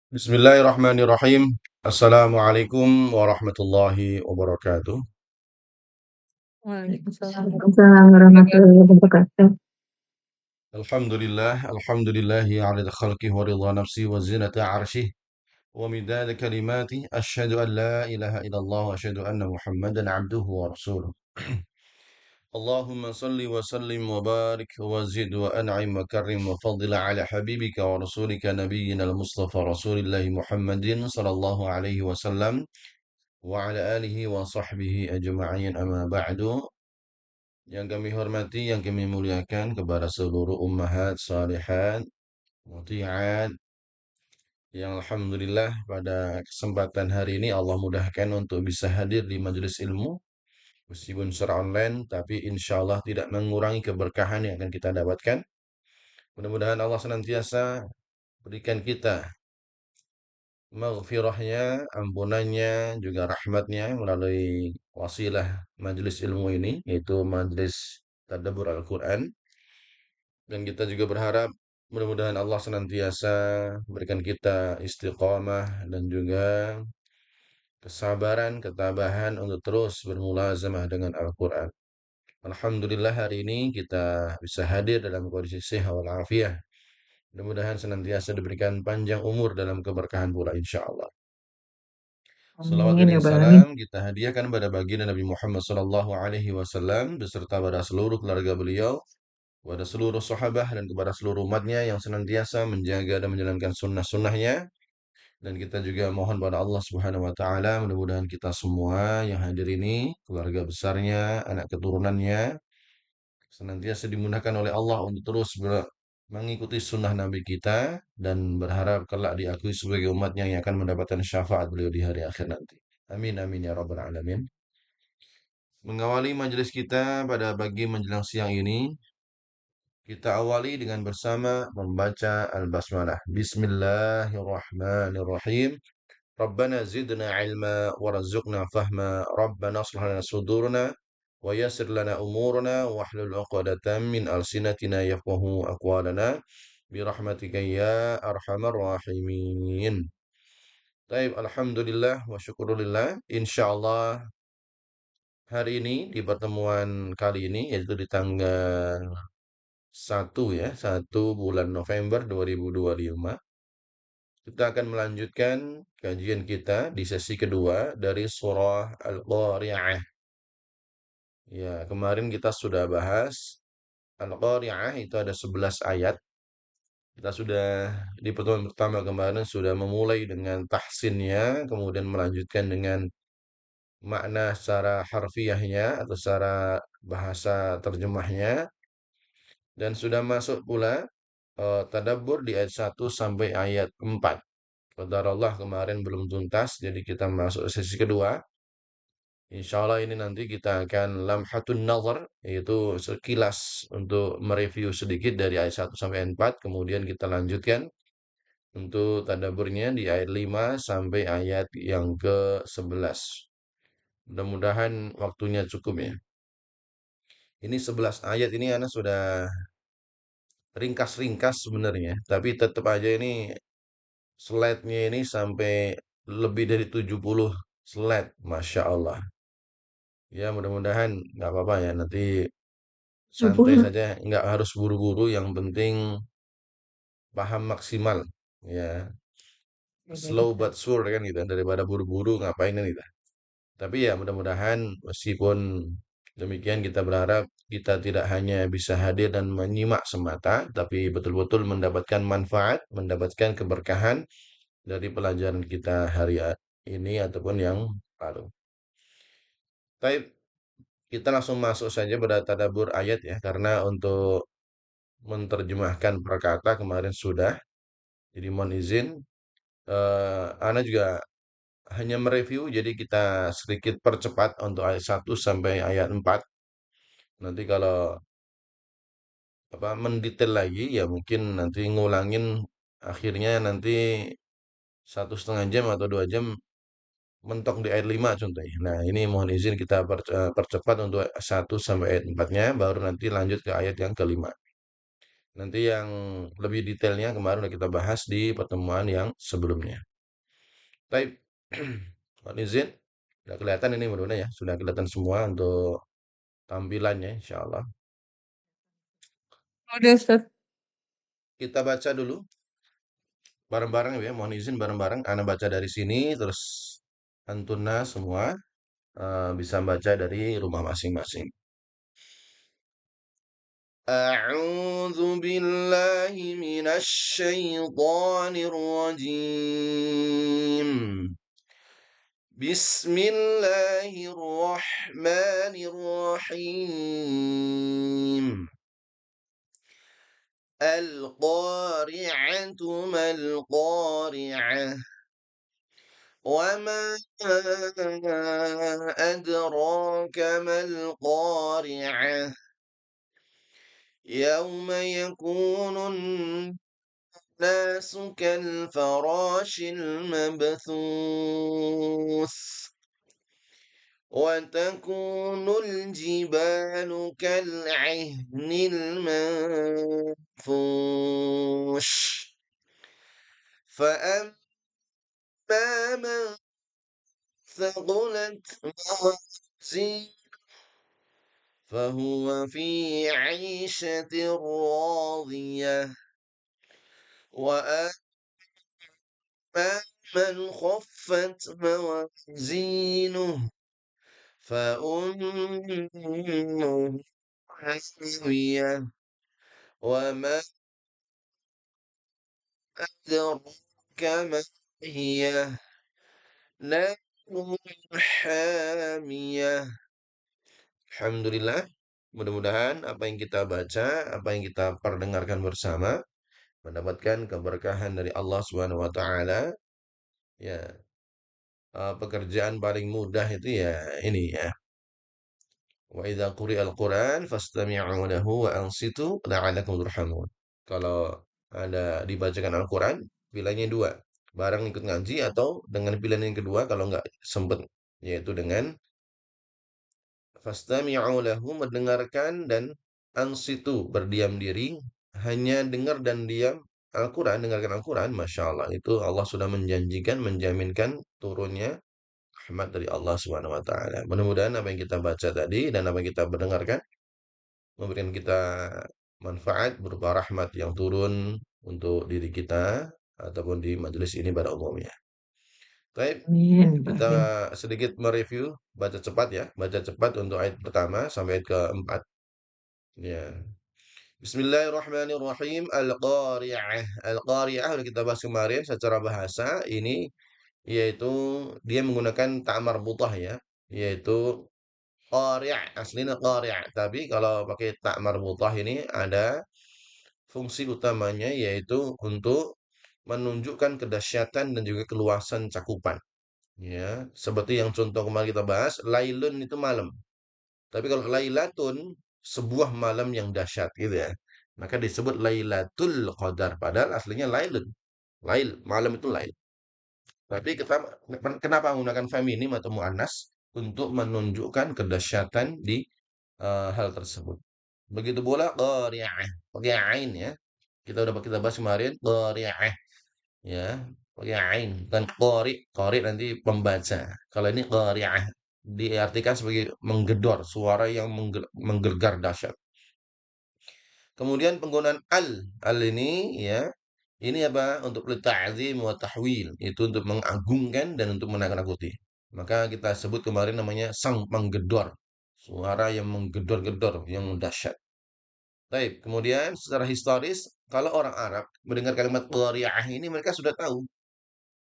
Bismillahirrahmanirrahim. Assalamualaikum warahmatullahi wabarakatuh. Waalaikumsalam warahmatullahi wabarakatuh. Alhamdulillahi adada khalqih wa ridha nafsi wa zinata arshih wa midada kalimati asyhadu an la ilaha illallah wa asyhadu anna Muhammadan abduhu wa rasuluh. Allahumma salli wa sallim wa barik wa zid wa an'im wa karrim wa fadil ala habibika wa rasulika nabiyyina al-mustafa rasulillahi Muhammadin sallallahu alaihi wasallam wa ala alihi wa sahbihi ajma'in amma ba'du. Yang kami hormati, yang kami muliakan kepada seluruh ummahat, salihat, muti'at, yang alhamdulillah pada kesempatan hari ini Allah mudahkan untuk bisa hadir di majelis ilmu, meskipun secara online, tapi insya Allah tidak mengurangi keberkahan yang akan kita dapatkan. Mudah-mudahan Allah senantiasa berikan kita maghfirahnya, ampunannya, juga rahmatnya melalui wasilah majelis ilmu ini, yaitu majelis tadabbur Al-Quran. Dan kita juga berharap mudah-mudahan Allah senantiasa berikan kita istiqamah dan juga kesabaran, ketabahan untuk terus bermulazamah dengan Al-Quran. Alhamdulillah hari ini kita bisa hadir dalam kondisi sehat walafiat. Mudah-mudahan senantiasa diberikan panjang umur dalam keberkahan pula insya Allah. Salawat Amin dan ya Rabbal alamin. salam kita hadiahkan pada baginda Nabi Muhammad sallallahu alaihi wasallam beserta pada seluruh keluarga beliau, kepada seluruh sahabat dan kepada seluruh umatnya yang senantiasa menjaga dan menjalankan sunnah-sunnahnya. Dan kita juga mohon pada Allah Subhanahu wa taala mudah-mudahan kita semua yang hadir ini, keluarga besarnya, anak keturunannya senantiasa dimudahkan oleh Allah untuk terus mengikuti sunnah Nabi kita dan berharap kelak diakui sebagai umatnya yang akan mendapatkan syafaat beliau di hari akhir nanti. Amin amin ya rabbal alamin. Mengawali majelis kita pada pagi menjelang siang ini, kita awali dengan bersama membaca Al-Basmalah. Bismillahirrahmanirrahim. Rabbana zidna ilma warzuqna fahma. Rabbana aslih lana sudurna wa yassir lana umurana wahlul 'uqdatam min alsinatina yafqahu aqwalana birahmatika ya arhamar rahimin. Baik, alhamdulillah wa syukurillah. Insyaallah hari ini di pertemuan kali ini yaitu di tanggal 1 ya, 1 bulan November 2025. Kita akan melanjutkan kajian kita di sesi kedua dari surah Al-Qari'ah. Ya, kemarin kita sudah bahas Al-Qari'ah itu ada 11 ayat. Kita sudah di pertemuan pertama kemarin sudah memulai dengan tahsinnya, kemudian melanjutkan dengan makna secara harfiahnya atau secara bahasa terjemahnya, dan sudah masuk pula tadabbur di ayat 1 sampai ayat 4. Qadarullah kemarin belum tuntas, jadi kita masuk sesi kedua. Insya Allah ini nanti kita akan lamhatun nazar, yaitu sekilas untuk mereview sedikit dari ayat 1 sampai 4. Kemudian kita lanjutkan untuk tadabburnya di ayat 5 sampai ayat yang ke-11. Mudah-mudahan waktunya cukup ya. Ini 11 ayat ini Ana sudah ringkas-ringkas sebenarnya, tapi tetap aja ini slide-nya ini sampai lebih dari 70 slide, Masya Allah. Ya mudah-mudahan nggak apa-apa ya, nanti santai 70. saja, nggak harus buru-buru, yang penting paham maksimal. Ya, slow but sure kan gitu, daripada buru-buru ngapain kan gitu. Tapi ya mudah-mudahan meskipun demikian kita berharap kita tidak hanya bisa hadir dan menyimak semata, tapi betul-betul mendapatkan manfaat, mendapatkan keberkahan dari pelajaran kita hari ini ataupun yang lalu. Baik, kita langsung masuk saja pada tadabbur ayat ya, karena untuk menerjemahkan perkata kemarin sudah. Jadi mohon izin, Ana juga hanya mereview, jadi kita sedikit percepat untuk ayat 1 sampai ayat 4. Nanti kalau apa mendetail lagi ya mungkin nanti ngulangin, akhirnya nanti 1,5 jam atau 2 jam mentok di ayat 5 contohnya. Nah ini mohon izin kita percepat untuk 1 sampai ayat 4-nya, baru nanti lanjut ke ayat yang kelima. Nanti yang lebih detailnya kemarin udah kita bahas di pertemuan yang sebelumnya. Baik, mohon izin. Sudah kelihatan ini mudah-mudahan ya. Sudah kelihatan semua untuk tampilannya insya Allah. Udah Ustaz. Kita baca dulu bareng-bareng ya. Mohon izin bareng-bareng. Ana baca dari sini terus Antuna semua bisa baca dari rumah masing-masing. أعوذ بالله من الشيطان الرجيم بسم الله الرحمن الرحيم القارعة ما القارعة وما أدراك ما القارعة يوم يكون الناس كالفراش المبثوث وتكون الجبال كالعهن المنفوش فأما من ثقلت موازينه فهو في عيشة راضية وأما من خفت موازينه فأمه حاوية وما أدراك ما هي نار حامية. Alhamdulillah, mudah-mudahan apa yang kita baca, apa yang kita perdengarkan bersama mendapatkan keberkahan dari Allah Subhanahu wa taala. Ya, pekerjaan paling mudah itu ya ini ya. Wa idza quri'al Qur'an fastami'u lahu wa ansitu la'allakum turhamun. Kalau ada dibacakan Al-Quran, pilihannya dua. Bareng ikut ngaji atau dengan pilihan yang kedua kalau nggak sempet yaitu dengan fastami'u lahu mendengarkan dan ansitu berdiam diri hanya dengar dan diam Al-Quran, dengarkan Al-Quran, Masya Allah, itu Allah sudah menjanjikan, menjaminkan turunnya rahmat dari Allah Subhanahu wa taala. Mudah-mudahan apa yang kita baca tadi dan apa yang kita mendengarkan memberikan kita manfaat berupa rahmat yang turun untuk diri kita ataupun di majelis ini pada umumnya. Baik, Amin. kita Amin. sedikit mereview, baca cepat ya, baca cepat untuk ayat pertama sampai ayat keempat. Ya. Bismillahirrahmanirrahim. Al-Qari'ah. Al-Qari'ah sudah kita bahas kemarin secara bahasa ini yaitu dia menggunakan ta' marbutah ya, yaitu qari', aslinya qari', tapi kalau pakai ta' marbutah ini ada fungsi utamanya yaitu untuk menunjukkan kedahsyatan dan juga keluasan cakupan. Ya, seperti yang contoh kemarin kita bahas, lailun itu malam. Tapi kalau lailatun sebuah malam yang dahsyat gitu ya. Maka disebut Lailatul Qadar padahal aslinya lailun. Lail, malam itu lail. Tapi kita kenapa menggunakan feminim atau muannas untuk menunjukkan kedahsyatan di hal tersebut. Begitu pula qari'ah, pakai ain ya. Kita bahas kemarin qari'ah ya, pakai ain dan qari, qari nanti pembaca. Kalau ini qari'ah diartikan sebagai menggedor, suara yang menggelegar dahsyat. Kemudian penggunaan al ini ya, ini apa? Untuk ta'zim wa tahwil, itu untuk mengagungkan dan untuk menakut-nakuti. Maka kita sebut kemarin namanya sang penggedor, suara yang menggedor-gedor, yang dahsyat. Baik, kemudian secara historis, kalau orang Arab mendengar kalimat qari'ah ini mereka sudah tahu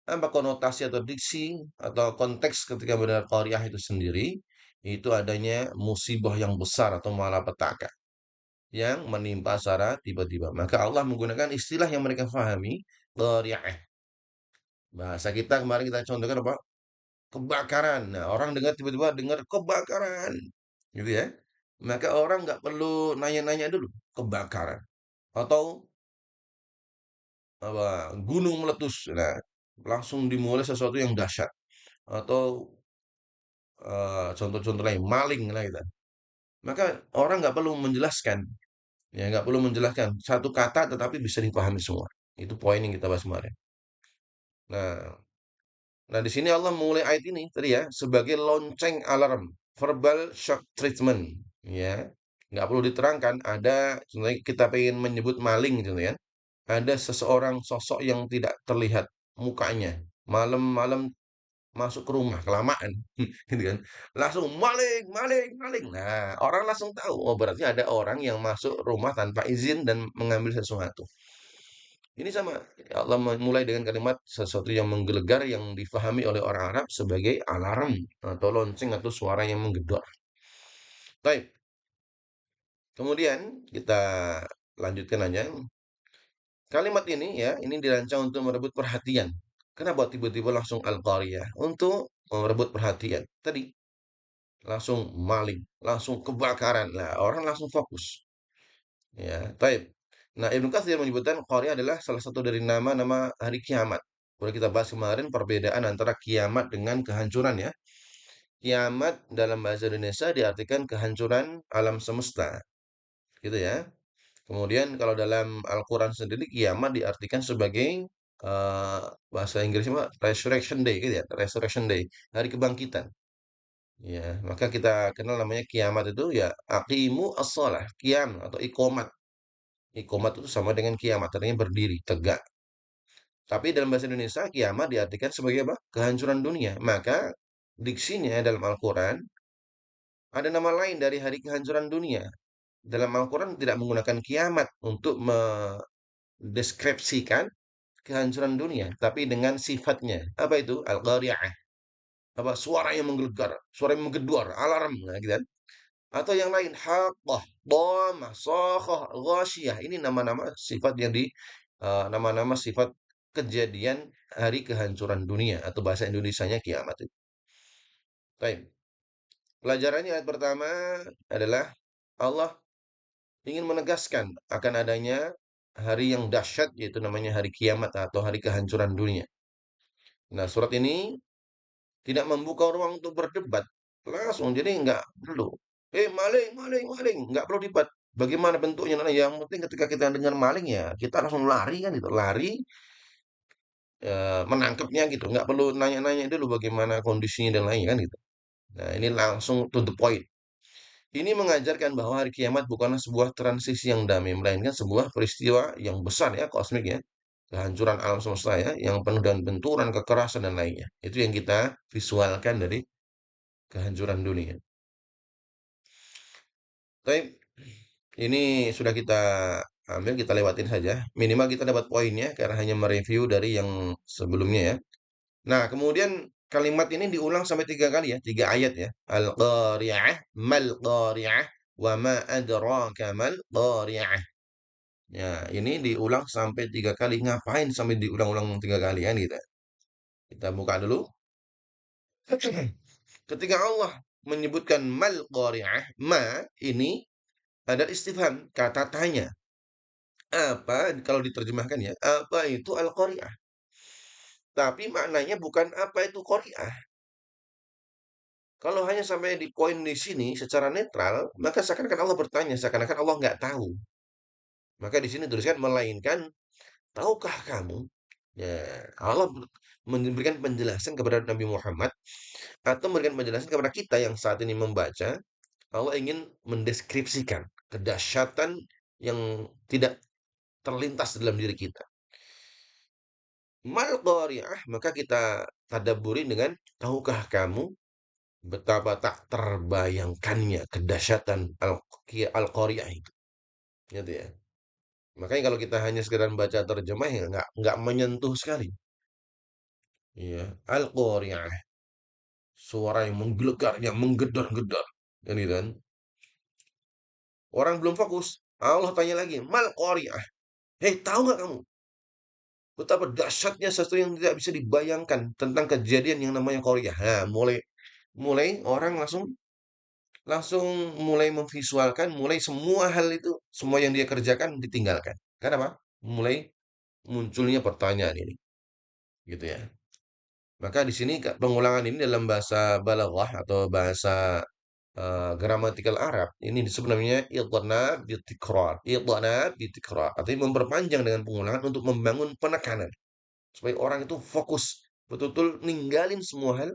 apa konotasi atau diksi atau konteks ketika mendengar qari'ah itu sendiri, itu adanya musibah yang besar atau malapetaka yang menimpa secara tiba-tiba. Maka Allah menggunakan istilah yang mereka fahami, qari'ah. Bahasa kita kemarin kita contohkan apa? Kebakaran. Nah, orang dengar tiba-tiba dengar kebakaran, gitu ya. Maka orang nggak perlu nanya-nanya dulu, kebakaran atau apa gunung meletus. Nah, langsung dimulai sesuatu yang dahsyat atau contoh-contoh lain maling lah gitu. Maka orang nggak perlu menjelaskan Ya, nggak perlu menjelaskan satu kata tetapi bisa dipahami semua. Itu poin yang kita bahas kemarin. Nah, nah di sini Allah mulai ayat ini tadi ya sebagai lonceng alarm, verbal shock treatment, ya. Nggak perlu diterangkan. Ada contohnya kita pengen menyebut maling gitu ya. Ada seseorang sosok yang tidak terlihat mukanya. Malam-malam masuk ke rumah kelamaan, gitu kan. Langsung maling, maling, maling. Nah, orang langsung tahu, oh berarti ada orang yang masuk rumah tanpa izin dan mengambil sesuatu. Ini sama, Allah mulai dengan kalimat sesuatu yang menggelegar yang difahami oleh orang Arab sebagai alarm atau lonceng atau suara yang menggedor. Baik, kemudian kita lanjutkan aja. Kalimat ini ya, ini dirancang untuk merebut perhatian. Kenapa tiba-tiba langsung Al-Qariyah? Untuk merebut perhatian. Tadi langsung maling, langsung kebakaran. Nah, orang langsung fokus. Ya, taib. Nah, Ibnu Katsir menyebutkan Qariyah adalah salah satu dari nama-nama hari kiamat. Sudah kita bahas kemarin perbedaan antara kiamat dengan kehancuran ya. Kiamat dalam bahasa Indonesia diartikan kehancuran alam semesta, gitu ya. Kemudian kalau dalam Al-Quran sendiri kiamat diartikan sebagai bahasa Inggrisnya apa? Resurrection Day gitu ya, Resurrection Day, hari kebangkitan. Ya, maka kita kenal namanya kiamat itu ya aqimu as-shalah, qiyam atau iqomat. Iqomat itu sama dengan kiamat, artinya berdiri, tegak. Tapi dalam bahasa Indonesia kiamat diartikan sebagai apa? Kehancuran dunia. Maka diksinya dalam Al-Quran ada nama lain dari hari kehancuran dunia. Dalam Al-Quran tidak menggunakan kiamat untuk mendeskripsikan kehancuran dunia, tapi dengan sifatnya. Apa itu? Al-Qari'ah. Apa? Suara yang menggelegar, suara yang menggedor, alarm, nah, gitu kan. Atau yang lain, haqqah, dhamah, sakhah, ghasyiyah. Ini nama-nama sifat yang nama-nama sifat kejadian hari kehancuran dunia atau bahasa Indonesianya kiamat itu. Baik. Pelajarannya ayat pertama adalah Allah ingin menegaskan akan adanya hari yang dahsyat yaitu namanya hari kiamat atau hari kehancuran dunia. Nah, surat ini tidak membuka ruang untuk berdebat langsung, jadi nggak perlu. Maling, maling, maling, nggak perlu debat. Bagaimana bentuknya? Nah, yang penting ketika kita dengar maling ya kita langsung lari kan gitu, lari menangkapnya gitu, nggak perlu nanya-nanya dulu bagaimana kondisinya dan lainnya kan gitu. Nah, ini langsung to the point. Ini mengajarkan bahwa hari kiamat bukanlah sebuah transisi yang damai, melainkan sebuah peristiwa yang besar ya, kosmik ya. Kehancuran alam semesta ya, yang penuh dengan benturan, kekerasan, dan lainnya. Itu yang kita visualkan dari kehancuran dunia. Tapi ini sudah kita ambil, kita lewatin saja. Minimal kita dapat poinnya karena hanya mereview dari yang sebelumnya ya. Nah, kemudian kalimat ini diulang sampai 3 kali ya, 3 ayat ya. Al-Qari'ah, mal-Qari'ah, wa ma adraka mal-Qari'ah. Ya, ini diulang sampai 3 kali. Ngapain sampai diulang-ulang 3 kali kan gitu. Kita buka dulu. Ketika Allah menyebutkan mal-Qari'ah, ma ini ada istifham, kata tanya. Apa kalau diterjemahkan ya, apa itu Al-Qari'ah? Tapi maknanya bukan apa itu Qari'ah. Kalau hanya sampai di poin di sini secara netral, maka seakan-akan Allah bertanya, seakan-akan Allah nggak tahu. Maka di sini tuliskan melainkan, tahukah kamu? Ya, Allah memberikan penjelasan kepada Nabi Muhammad atau memberikan penjelasan kepada kita yang saat ini membaca. Allah ingin mendeskripsikan kedahsyatan yang tidak terlintas dalam diri kita. Mal qari'ah, maka kita tadabburi dengan tahukah kamu betapa tak terbayangkannya kedahsyatan al-qari'ah itu. Gitu ya. Makanya kalau kita hanya sekedar baca terjemah ya nggak menyentuh sekali. Iya, al-qari'ah, suara yang menggelegar, yang menggedor-gedor. Kan gitu kan. Orang belum fokus. Allah tanya lagi, mal qari'ah. Hei, tahu nggak kamu betapa dahsyatnya sesuatu yang tidak bisa dibayangkan tentang kejadian yang namanya qari'ah. Nah, mulai mulai orang langsung langsung mulai memvisualkan, mulai semua hal itu, semua yang dia kerjakan ditinggalkan. Kenapa? Mulai munculnya pertanyaan ini, gitu ya. Maka di sini pengulangan ini dalam bahasa balaghah atau bahasa gramatikal Arab, ini disebut namanya idnab bitikrar. Idnab bitikrar, artinya memperpanjang dengan pengulangan untuk membangun penekanan supaya orang itu fokus, betul-betul ninggalin semua hal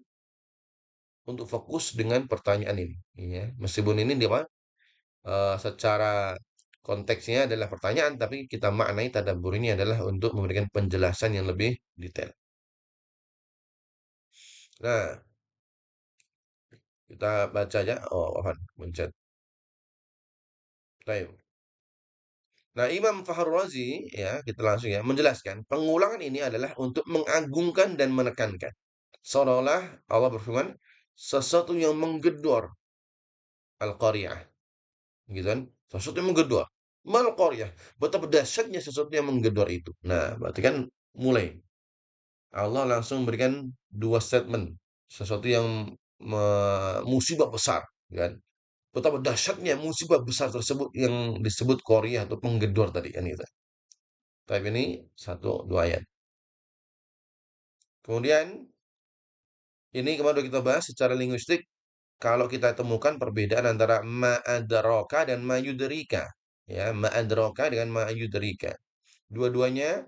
untuk fokus dengan pertanyaan ini. Ya, meskipun ini dia secara konteksnya adalah pertanyaan, tapi kita maknai tadabbur ini adalah untuk memberikan penjelasan yang lebih detail. Nah, kita baca aja. Oh, Afwan, mencet. Baik. Nah, Imam Fakhrul Razi, ya, kita langsung ya, menjelaskan pengulangan ini adalah untuk mengagungkan dan menekankan. Seolah-olah Allah berfirman, sesuatu yang menggedor Al-Qari'ah, gitu kan? Sesuatu yang menggedor. Mal Qari'ah, betapa dahsyatnya sesuatu yang menggedor itu. Nah, berarti kan mulai Allah langsung memberikan dua statement, sesuatu yang musibah besar, kan? Betapa dahsyatnya musibah besar tersebut yang disebut Qari'ah atau penggedor tadi kan gitu. Tapi ini satu dua ayat. Kemudian ini kemarin udah kita bahas secara linguistik. Kalau kita temukan perbedaan antara ma'adraka dan ma'yudrika. Ya, ma'adraka dengan ma'yudrika. Dua-duanya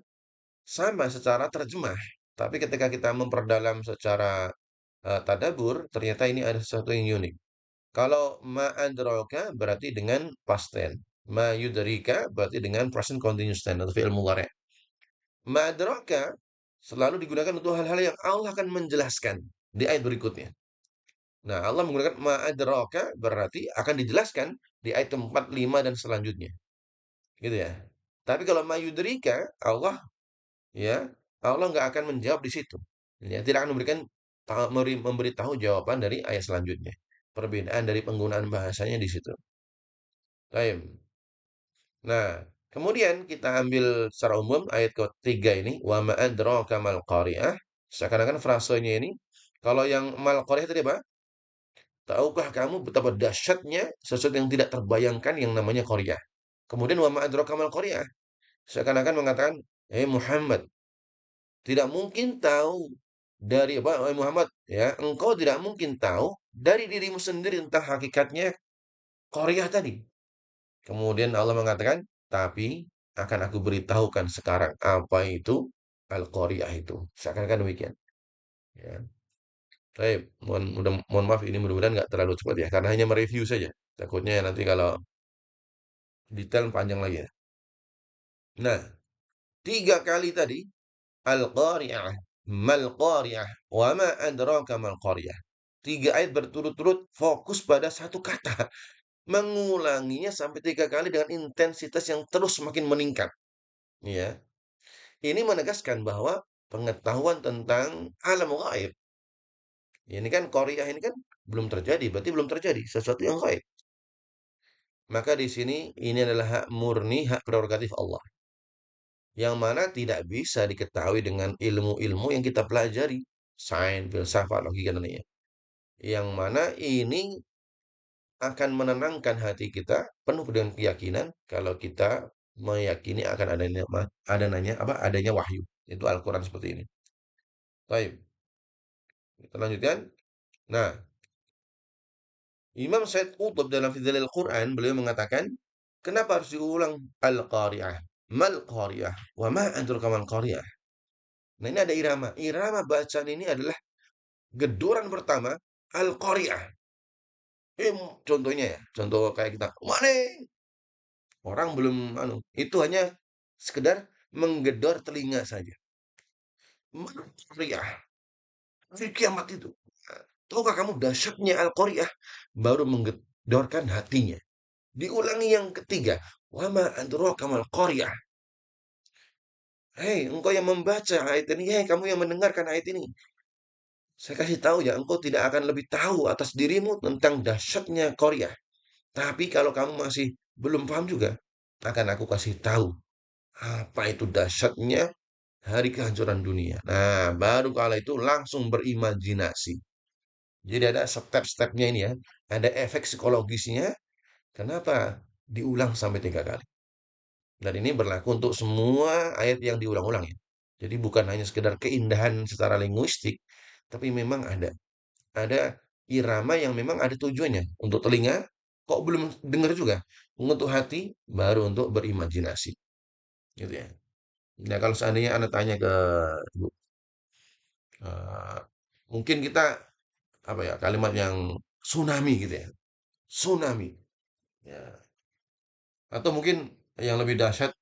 sama secara terjemah. Tapi ketika kita memperdalam secara tadabur, ternyata ini ada sesuatu yang unik. Kalau ma'adraka berarti dengan past tense. Ma'yudrika berarti dengan present continuous tense atau fi'il mudhari'. Ma'adraka selalu digunakan untuk hal-hal yang Allah akan menjelaskan di ayat berikutnya. Nah, Allah menggunakan ma'adraka berarti akan dijelaskan di ayat 4, 5 dan selanjutnya. Gitu ya. Tapi kalau ma'yudrika, Allah ya, Allah nggak akan menjawab di situ. Ya, tidak akan memberikan memberitahu jawaban dari ayat selanjutnya. Perbedaan dari penggunaan bahasanya di situ. Baik. Nah, kemudian kita ambil secara umum ayat ketiga ini, wa ma adraka mal qari'ah. Seakan-akan frasenya ini, kalau yang mal qari'ah tadi apa? Tahukah kamu betapa dahsyatnya sesuatu yang tidak terbayangkan yang namanya qari'ah? Kemudian wa ma adraka mal qari'ah. Seakan-akan mengatakan, Muhammad, tidak mungkin tahu dari apa, Muhammad, ya, engkau tidak mungkin tahu dari dirimu sendiri tentang hakikatnya qari'ah tadi. Kemudian Allah mengatakan, tapi akan aku beritahukan sekarang apa itu Al-Qari'ah itu. Seakan-akan demikian. Ya. Baik, mohon maaf ini mudah-mudahan nggak terlalu cepat ya, karena hanya mereview saja. Takutnya nanti kalau detail panjang lagi ya. Nah, tiga kali tadi Al-Qari'ah, Mal-Qari'ah, wa ma adraka Mal-Qari'ah. Tiga ayat berturut-turut fokus pada satu kata. Mengulanginya sampai tiga kali dengan intensitas yang terus semakin meningkat. Ya, ini menegaskan bahwa pengetahuan tentang alam gaib, ini kan Korea ini kan belum terjadi, berarti belum terjadi sesuatu yang gaib. Maka di sini ini adalah hak murni, hak prerogatif Allah, yang mana tidak bisa diketahui dengan ilmu-ilmu yang kita pelajari, sains, filsafat, logika dan lainnya. Yang mana ini akan menenangkan hati kita penuh dengan keyakinan kalau kita meyakini akan adanya wahyu, itu Al-Quran seperti ini. Baik, kita lanjutkan. Nah, Imam Said Qutb dalam Fidzalil Quran beliau mengatakan, kenapa harus diulang Al-Qari'ah? Mal Qari'ah? Wa ma adraka mal Qari'ah? Nah, ini ada irama. Irama bacaan ini adalah gedoran pertama Al-Qari'ah. Contohnya ya, contoh kayak kita, mana orang belum itu hanya sekedar menggedor telinga saja. Mal Qari'ah? Hari kiamat itu. Tahukah kamu dahsyatnya Al-Qari'ah? Baru menggedorkan hatinya. Diulangi yang ketiga, wama adraka mal qaryah. Hei, engkau yang membaca ayat ini, hei kamu yang mendengarkan ayat ini. Saya kasih tahu ya, engkau tidak akan lebih tahu atas dirimu tentang dahsyatnya qaryah. Tapi kalau kamu masih belum paham juga, akan aku kasih tahu apa itu dahsyatnya hari kehancuran dunia. Nah, baru kala itu langsung berimajinasi. Jadi ada step-stepnya ini ya, ada efek psikologisnya. Kenapa diulang sampai tiga kali? Dan ini berlaku untuk semua ayat yang diulang-ulang ya. Jadi bukan hanya sekedar keindahan secara linguistik, tapi memang ada irama yang memang ada tujuannya. Untuk telinga, kok belum dengar juga. Untuk hati, baru untuk berimajinasi. Gitu ya. Nah, kalau seandainya Anda tanya ke Ibu, eh, mungkin kita apa ya kalimat yang tsunami gitu ya, tsunami. Ya. Atau mungkin yang lebih dahsyat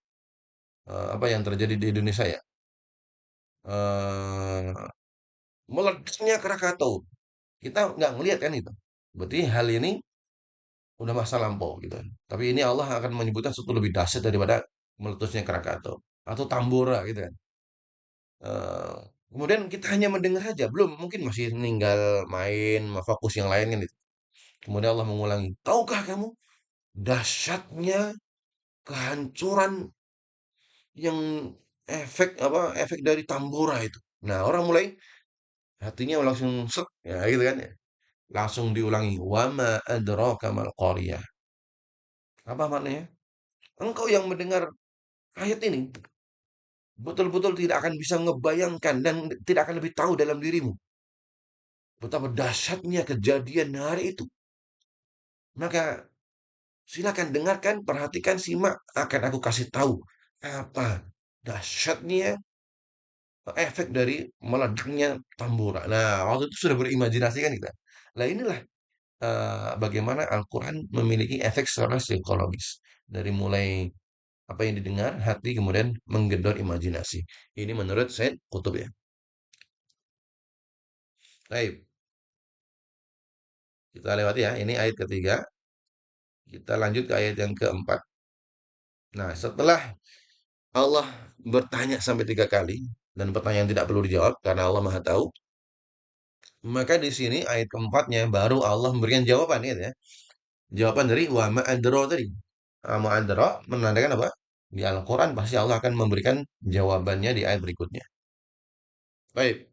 apa yang terjadi di Indonesia ya, eh meledaknya Krakatau. Kita nggak ngelihat kan itu. Berarti hal ini udah masa lampau gitu kan. Tapi ini Allah akan menyebutkan sesuatu lebih dahsyat daripada meletusnya Krakatau atau Tambora gitu kan. Eh, kemudian kita hanya mendengar saja, belum mungkin masih tinggal main, fokus yang lain kan itu. Kemudian Allah mengulangi, tahukah kamu dahsyatnya kehancuran yang efek dari Tambora itu. Nah, orang mulai hatinya langsung set ya gitu kan ya. Langsung diulangi, wama adraka mal qaryah. Apa maknanya? Engkau yang mendengar ayat ini betul-betul tidak akan bisa ngebayangkan dan tidak akan lebih tahu dalam dirimu betapa dahsyatnya kejadian hari itu. Maka silakan dengarkan, perhatikan, simak, akan aku kasih tahu apa dahsyatnya efek dari meledaknya tambura. Nah, waktu itu sudah berimajinasi kan kita. Nah, inilah bagaimana Al-Quran memiliki efek secara psikologis. Dari mulai apa yang didengar, hati kemudian menggedor imajinasi. Ini menurut Said Qutb ya. Baik, kita lewati ya. Ini ayat ketiga. Kita lanjut ke ayat yang keempat. Nah, setelah Allah bertanya sampai 3 kali, dan pertanyaan tidak perlu dijawab karena Allah Maha Tahu, maka di sini ayat keempatnya baru Allah memberikan jawaban ya. Jawaban dari wa ma adra tadi. Ma adra menandakan apa? Di Al-Quran pasti Allah akan memberikan jawabannya di ayat berikutnya. Baik,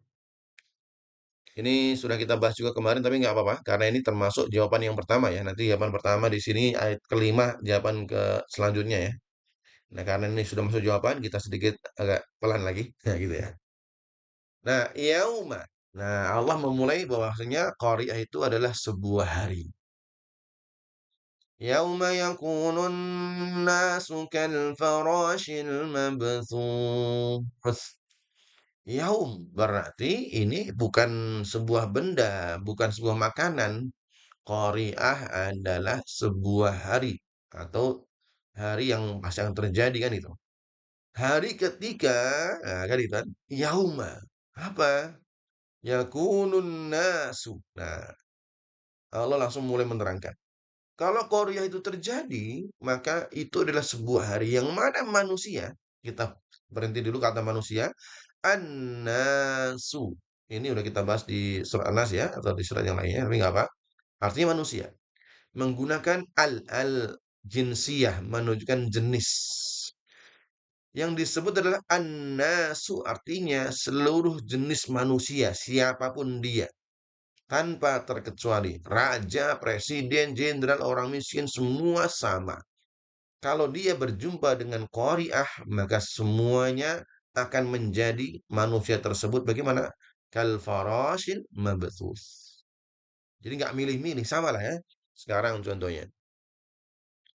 ini sudah kita bahas juga kemarin tapi nggak apa-apa karena ini termasuk jawaban yang pertama ya. Nanti jawaban pertama di sini ayat kelima, jawaban ke selanjutnya ya. Nah, karena ini sudah masuk jawaban, kita sedikit agak pelan lagi. Nah, gitu ya. Nah, yauma. Nah, Allah memulai bahwasanya Qari'ah itu adalah sebuah hari. Yauma yakunun nasu kal farashil mabthus. Yaum berarti ini bukan sebuah benda, bukan sebuah makanan. Qari'ah adalah sebuah hari atau hari yang pasti akan terjadi kan itu. Hari ketiga, nah kan itu kan, yauma. Apa? Yakunun nasu. Nah, Allah langsung mulai menerangkan. Kalau Korea itu terjadi, maka itu adalah sebuah hari yang mana manusia, kita berhenti dulu kata manusia, an-nasu. Ini udah kita bahas di surat An-Nas ya, atau di surat yang lainnya, tapi nggak apa. Artinya manusia. Menggunakan al jinsiyah, menunjukkan jenis. Yang disebut adalah an-nasu, artinya seluruh jenis manusia, siapapun dia. Tanpa terkecuali. Raja, presiden, jenderal, orang miskin, semua sama. Kalau dia berjumpa dengan Qari'ah, maka semuanya akan menjadi manusia tersebut. Bagaimana? Kalfarashin mabthus. Jadi nggak milih-milih, sama lah ya. Sekarang contohnya.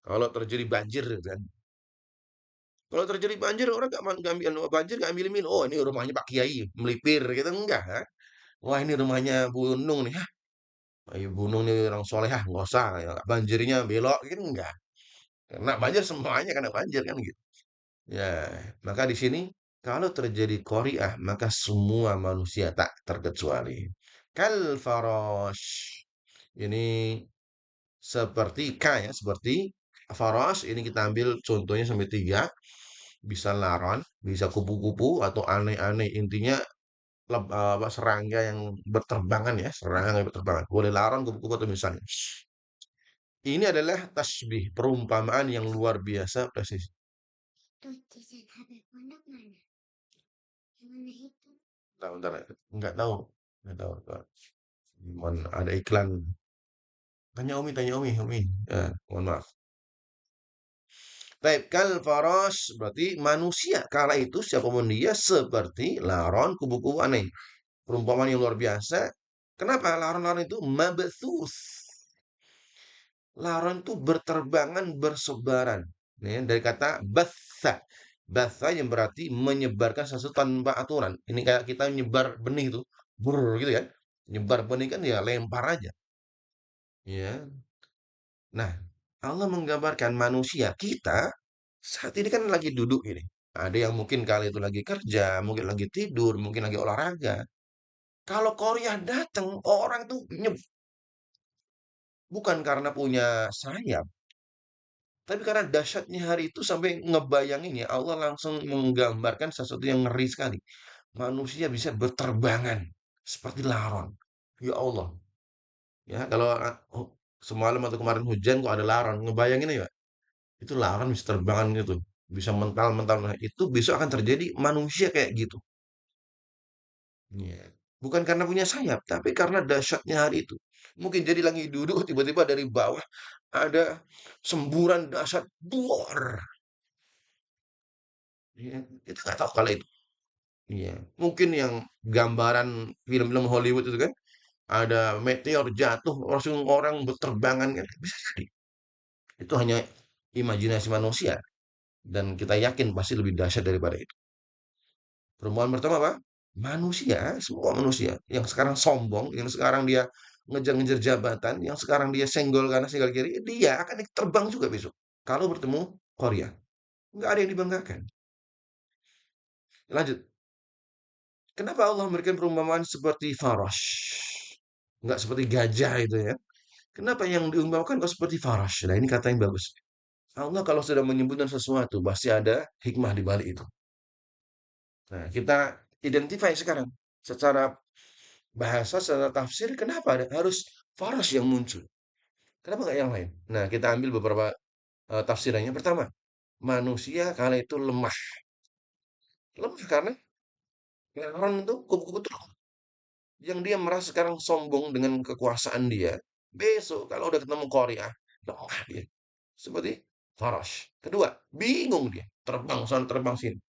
Kalau terjadi banjir kan. Kalau terjadi banjir, orang nggak ambil banjir, nggak milih-milih. Oh, ini rumahnya Pak Kiai, melipir gitu. Enggak. Ha? Wah, ini rumahnya Gunung nih. Ayo gunung nih orang soleh nggak usah ya, banjirnya belok gitu enggak. Karena banjir semuanya karena banjir kan gitu. Ya, maka di sini kalau terjadi qari'ah maka semua manusia tak terkecuali. Kal farash. Ini seperti K ya, seperti farash ini kita ambil contohnya sampai 3. Bisa laron, bisa kupu-kupu atau aneh-aneh. Intinya apa, serangga yang berterbangan ya, serangga yang berterbangan. Boleh laron, kupu-kupu atau misalnya. Ini adalah tasbih, perumpamaan yang luar biasa presis. Bentar, bentar. Nggak tahu. Nggak tahu. Mohon ada iklan. Tanya Umi, Umi. Ya, mohon maaf. Baik, kal faros berarti manusia. Kala itu siapapun dia seperti laron kubu-kubu aneh. Perumpamaan yang luar biasa. Kenapa? Laron-laron itu mabthus. Laron itu berterbangan, bersebaran. Nih, dari kata batha. Batha yang berarti menyebarkan sesuatu tanpa aturan. Ini kayak kita menyebar benih itu. Bur gitu kan. Nyebar benih kan ya lempar aja. Ya. Nah, Allah menggambarkan manusia kita saat ini kan lagi duduk ini. Ada yang mungkin kali itu lagi kerja, mungkin lagi tidur, mungkin lagi olahraga. Kalau Korea datang, orang tuh bukan karena punya sayap, tapi karena dahsyatnya hari itu sampai ngebayangin ya, Allah langsung menggambarkan sesuatu yang ngeri sekali. Manusia bisa berterbangan seperti laron. Ya Allah. Ya, kalau semalam atau kemarin hujan kok ada laron, ngebayangin ya, itu laron bisa terbangan gitu. Bisa mental-mental. Nah, itu besok akan terjadi manusia kayak gitu. Ya. Bukan karena punya sayap, tapi karena dahsyatnya hari itu. Mungkin jadi lagi duduk tiba-tiba dari bawah ada semburan dahsyat buar. Ya, kita nggak tahu kalau itu. Iya, mungkin yang gambaran film-film Hollywood itu kan ada meteor jatuh langsung orang berterbangan kan bisa jadi. Itu hanya imajinasi manusia dan kita yakin pasti lebih dahsyat daripada itu. Perempuan pertama apa? Manusia, semua manusia yang sekarang sombong, yang sekarang dia ngejar-ngejar jabatan, yang sekarang dia senggol kanan senggol kiri, dia akan terbang juga besok. Kalau bertemu Korea, nggak ada yang dibanggakan. Lanjut. Kenapa Allah memberikan perumpamaan seperti faras? Nggak seperti gajah itu ya. Kenapa yang diumpamakan kok seperti faras? Nah ini kata yang bagus. Allah kalau sudah menyebutkan sesuatu, pasti ada hikmah di balik itu. Nah, kita identify sekarang. Secara bahasa, secara tafsir, kenapa ada harus faras yang muncul? Kenapa nggak yang lain? Nah, kita ambil beberapa tafsirannya. Pertama, manusia kala itu lemah. Lemah karena orang itu kupu-kupu yang dia merasa sekarang sombong dengan kekuasaan dia, besok kalau udah ketemu Korea, lemah dia. Seperti Farash. Kedua, bingung dia. Terbang sana, terbang sini.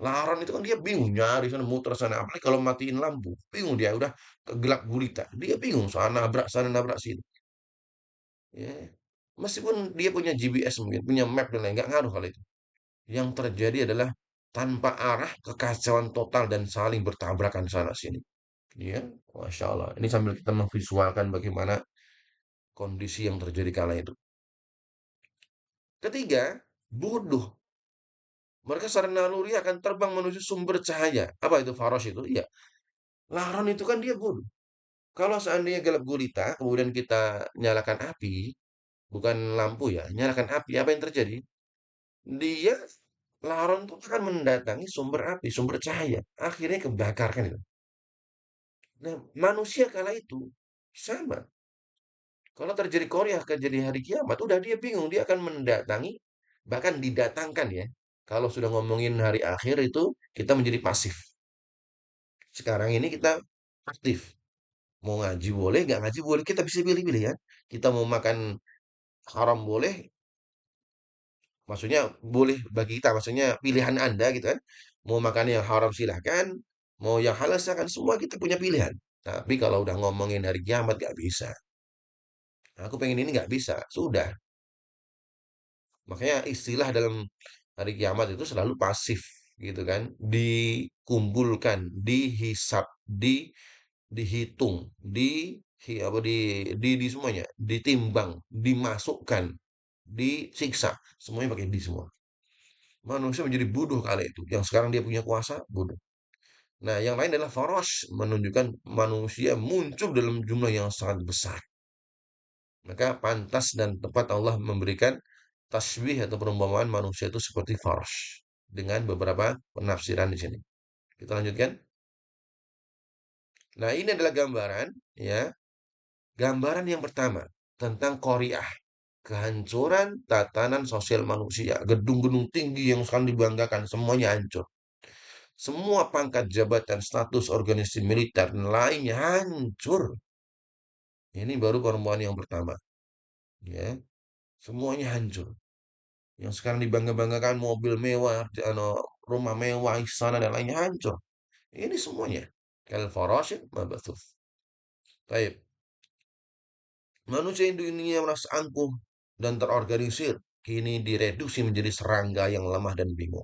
Laran itu kan dia bingung nyari sana, muter sana. Apalagi kalau matiin lampu. Bingung dia, udah gelap gulita. Dia bingung sana, nabrak sini. Ya. Meskipun dia punya GPS mungkin, punya map dan lain, nggak ngaruh kali itu. Yang terjadi adalah tanpa arah, kekacauan total dan saling bertabrakan sana sini. Ya, Masya Allah. Ini sambil kita memvisualkan bagaimana kondisi yang terjadi kala itu. Ketiga, bodoh. Mereka secara naluri akan terbang menuju sumber cahaya. Apa itu faros itu? Iya. Laron itu kan dia bodoh. Kalau seandainya gelap gulita, kemudian kita nyalakan api, bukan lampu ya, nyalakan api, apa yang terjadi? Dia, laron itu akan mendatangi sumber api, sumber cahaya. Akhirnya kebakar kan itu. Nah, manusia kala itu sama. Kalau terjadi Korea, terjadi hari kiamat, udah dia bingung, dia akan mendatangi, bahkan didatangkan ya. Kalau sudah ngomongin hari akhir itu, kita menjadi pasif. Sekarang ini kita aktif. Mau ngaji boleh, nggak ngaji boleh, kita bisa pilih-pilih ya. Kita mau makan haram boleh, maksudnya boleh bagi kita, maksudnya pilihan Anda gitu kan. Mau makan yang haram silahkan, mau yang halal silahkan, semua kita punya pilihan. Tapi kalau udah ngomongin hari kiamat, nggak bisa. Aku pengen ini nggak bisa, sudah. Makanya istilah dalam hari kiamat itu selalu pasif gitu kan. Dikumpulkan, dihisap, dihitung, apa di semuanya, ditimbang, dimasukkan, disiksa. Semuanya pakai di semua. Manusia menjadi bodoh kala itu. Yang sekarang dia punya kuasa, bodoh. Nah, yang lain adalah faros menunjukkan manusia muncul dalam jumlah yang sangat besar. Maka pantas dan tepat Allah memberikan tasbih atau perumpamaan manusia itu seperti faras dengan beberapa penafsiran di sini. Kita lanjutkan. Nah, ini adalah gambaran ya. Gambaran yang pertama tentang Koriah, kehancuran tatanan sosial manusia. Gedung-gedung tinggi yang sekarang dibanggakan semuanya hancur. Semua pangkat jabatan, status organisasi militer dan lainnya hancur. Ini baru perempuan yang pertama, ya. Semuanya hancur. Yang sekarang dibangga-banggakan mobil mewah, rumah mewah, istana dan lainnya hancur. Ini semuanya. Kal farashin mabthus. Baik, manusia yang dunia merasa angkuh dan terorganisir, kini direduksi menjadi serangga yang lemah dan bingung.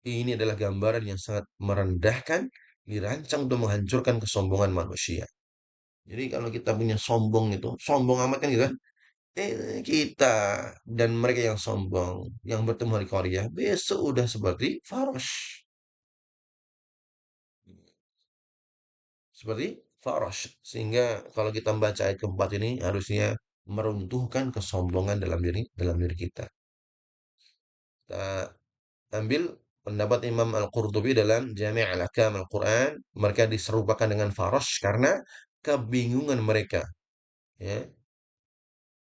Ini adalah gambaran yang sangat merendahkan, dirancang untuk menghancurkan kesombongan manusia. Jadi kalau kita punya sombong itu, sombong amat kan gitu kan? Kita dan mereka yang sombong, yang bertemu hari Korea, besok udah seperti Farosh. Seperti Farosh. Sehingga kalau kita membaca ayat keempat ini, harusnya meruntuhkan kesombongan dalam diri kita. Kita ambil pendapat Imam Al-Qurtubi dalam Jami' Al-Ahkam Al-Quran. Mereka diserupakan dengan Farosh karena kebingungan mereka. Ya,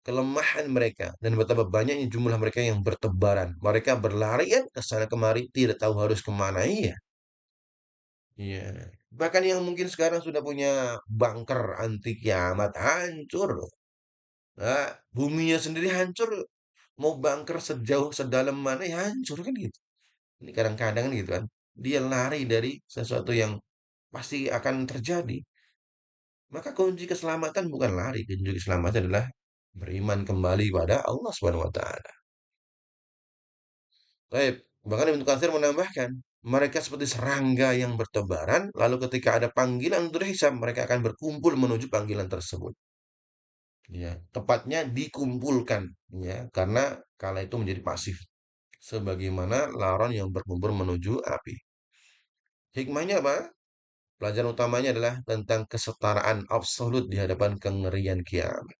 kelemahan mereka dan betapa banyaknya jumlah mereka yang bertebaran. Mereka berlarian ke sana kemari, tidak tahu harus kemana. Iya, iya. Bahkan yang mungkin sekarang sudah punya bunker anti kiamat hancur. Nah, buminya sendiri hancur. Mau bunker sejauh sedalam mana ya hancur kan gitu. Ini kadang-kadang kan gitu kan. Dia lari dari sesuatu yang pasti akan terjadi. Maka kunci keselamatan bukan lari, kunci keselamatan adalah beriman kembali pada Allah Subhanahu wa taala. Baik, bahkan Ibnu Katsir menambahkan, mereka seperti serangga yang bertebaran, lalu ketika ada panggilan untuk hisab, mereka akan berkumpul menuju panggilan tersebut. Ya, tepatnya dikumpulkan, ya, karena kala itu menjadi pasif, sebagaimana laron yang berkumpul menuju api. Hikmahnya apa? Pelajaran utamanya adalah tentang kesetaraan absolut di hadapan kengerian kiamat.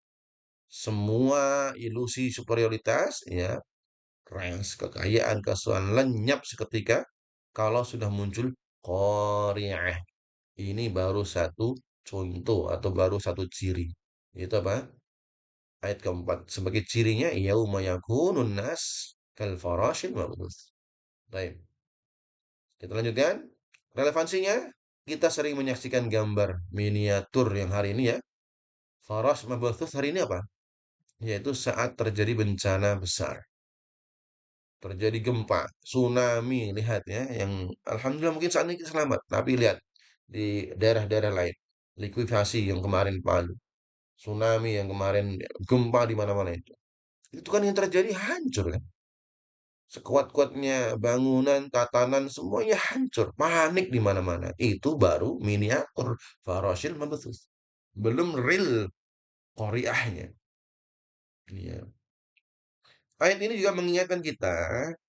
Semua ilusi superioritas, ya, ranks, kekayaan, kesusahan lenyap seketika kalau sudah muncul qari'ah. Ini baru satu contoh atau baru satu ciri. Itu apa? Ayat keempat. Sebagai cirinya, yauma yakunun nas kal farashil mabthus. Baik, kita lanjutkan. Relevansinya, kita sering menyaksikan gambar miniatur yang hari ini ya. Farash mabthus hari ini apa? Yaitu saat terjadi bencana besar. Terjadi gempa, tsunami, lihat ya, yang alhamdulillah mungkin saat ini kita selamat, tapi lihat di daerah-daerah lain, likuifaksi yang kemarin Palu, tsunami yang kemarin, gempa di mana-mana itu kan yang terjadi hancur kan, sekuat-kuatnya bangunan, tatanan semuanya hancur, panik di mana-mana. Itu baru miniatur Farosil Mabethus, belum real Koreahnya. Iya. Ayat ini juga mengingatkan kita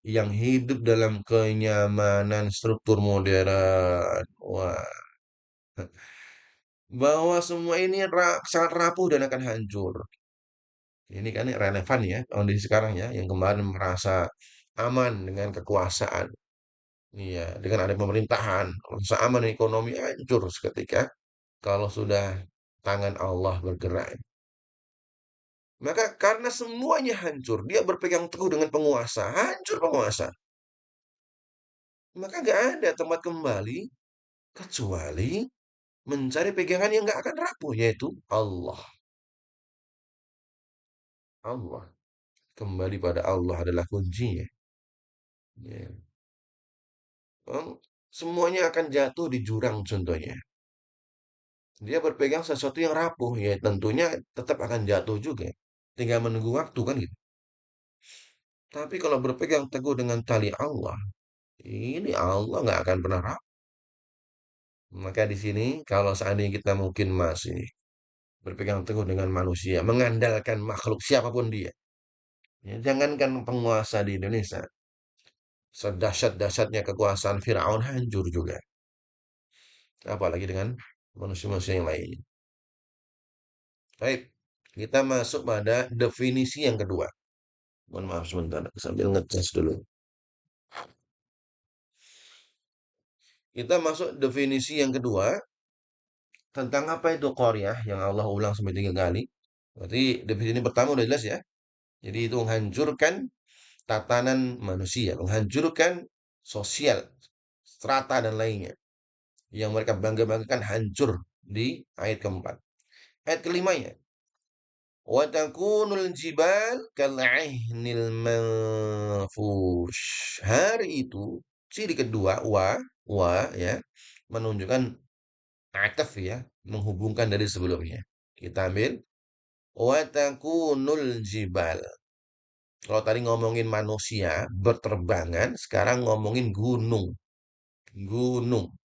yang hidup dalam kenyamanan struktur modern. Wah, bahwa semua ini sangat rapuh dan akan hancur. Ini kan relevan ya kondisi sekarang ya, yang kemarin merasa aman dengan kekuasaan. Iya, dengan ada pemerintahan, merasa aman ekonomi hancur seketika kalau sudah tangan Allah bergerak. Maka karena semuanya hancur, dia berpegang teguh dengan penguasa, hancur penguasa. Maka nggak ada tempat kembali kecuali mencari pegangan yang nggak akan rapuh, yaitu Allah. Allah. Kembali pada Allah adalah kuncinya. Ya. Semuanya akan jatuh di jurang contohnya. Dia berpegang sesuatu yang rapuh, ya tentunya tetap akan jatuh juga. Tinggal menunggu waktu kan gitu. Tapi kalau berpegang teguh dengan tali Allah, ini Allah nggak akan pernah rapuh. Maka di sini kalau seandainya kita mungkin masih berpegang teguh dengan manusia, mengandalkan makhluk siapapun dia. Ya, jangankan penguasa di Indonesia, sedahsyat-dahsyatnya kekuasaan Firaun hancur juga. Apalagi dengan manusia-manusia yang lainnya. Baik, kita masuk pada definisi yang kedua. Mohon maaf sebentar, sambil ngecas dulu. Kita masuk definisi yang kedua tentang apa itu Qaryah yang Allah ulang sampai 3 kali. Berarti definisi pertama udah jelas ya. Jadi itu menghancurkan tatanan manusia, menghancurkan sosial, strata dan lainnya. Yang mereka bangga-banggakan hancur di ayat keempat. Ayat kelimanya, wa takunul jibal kal'ihnil manfush. Hari itu, ciri kedua, wa ya, menunjukkan ataf ya. menghubungkan dari sebelumnya. Kita ambil wa takunul jibal. Kalau tadi ngomongin manusia berterbangan, sekarang ngomongin gunung. Gunung.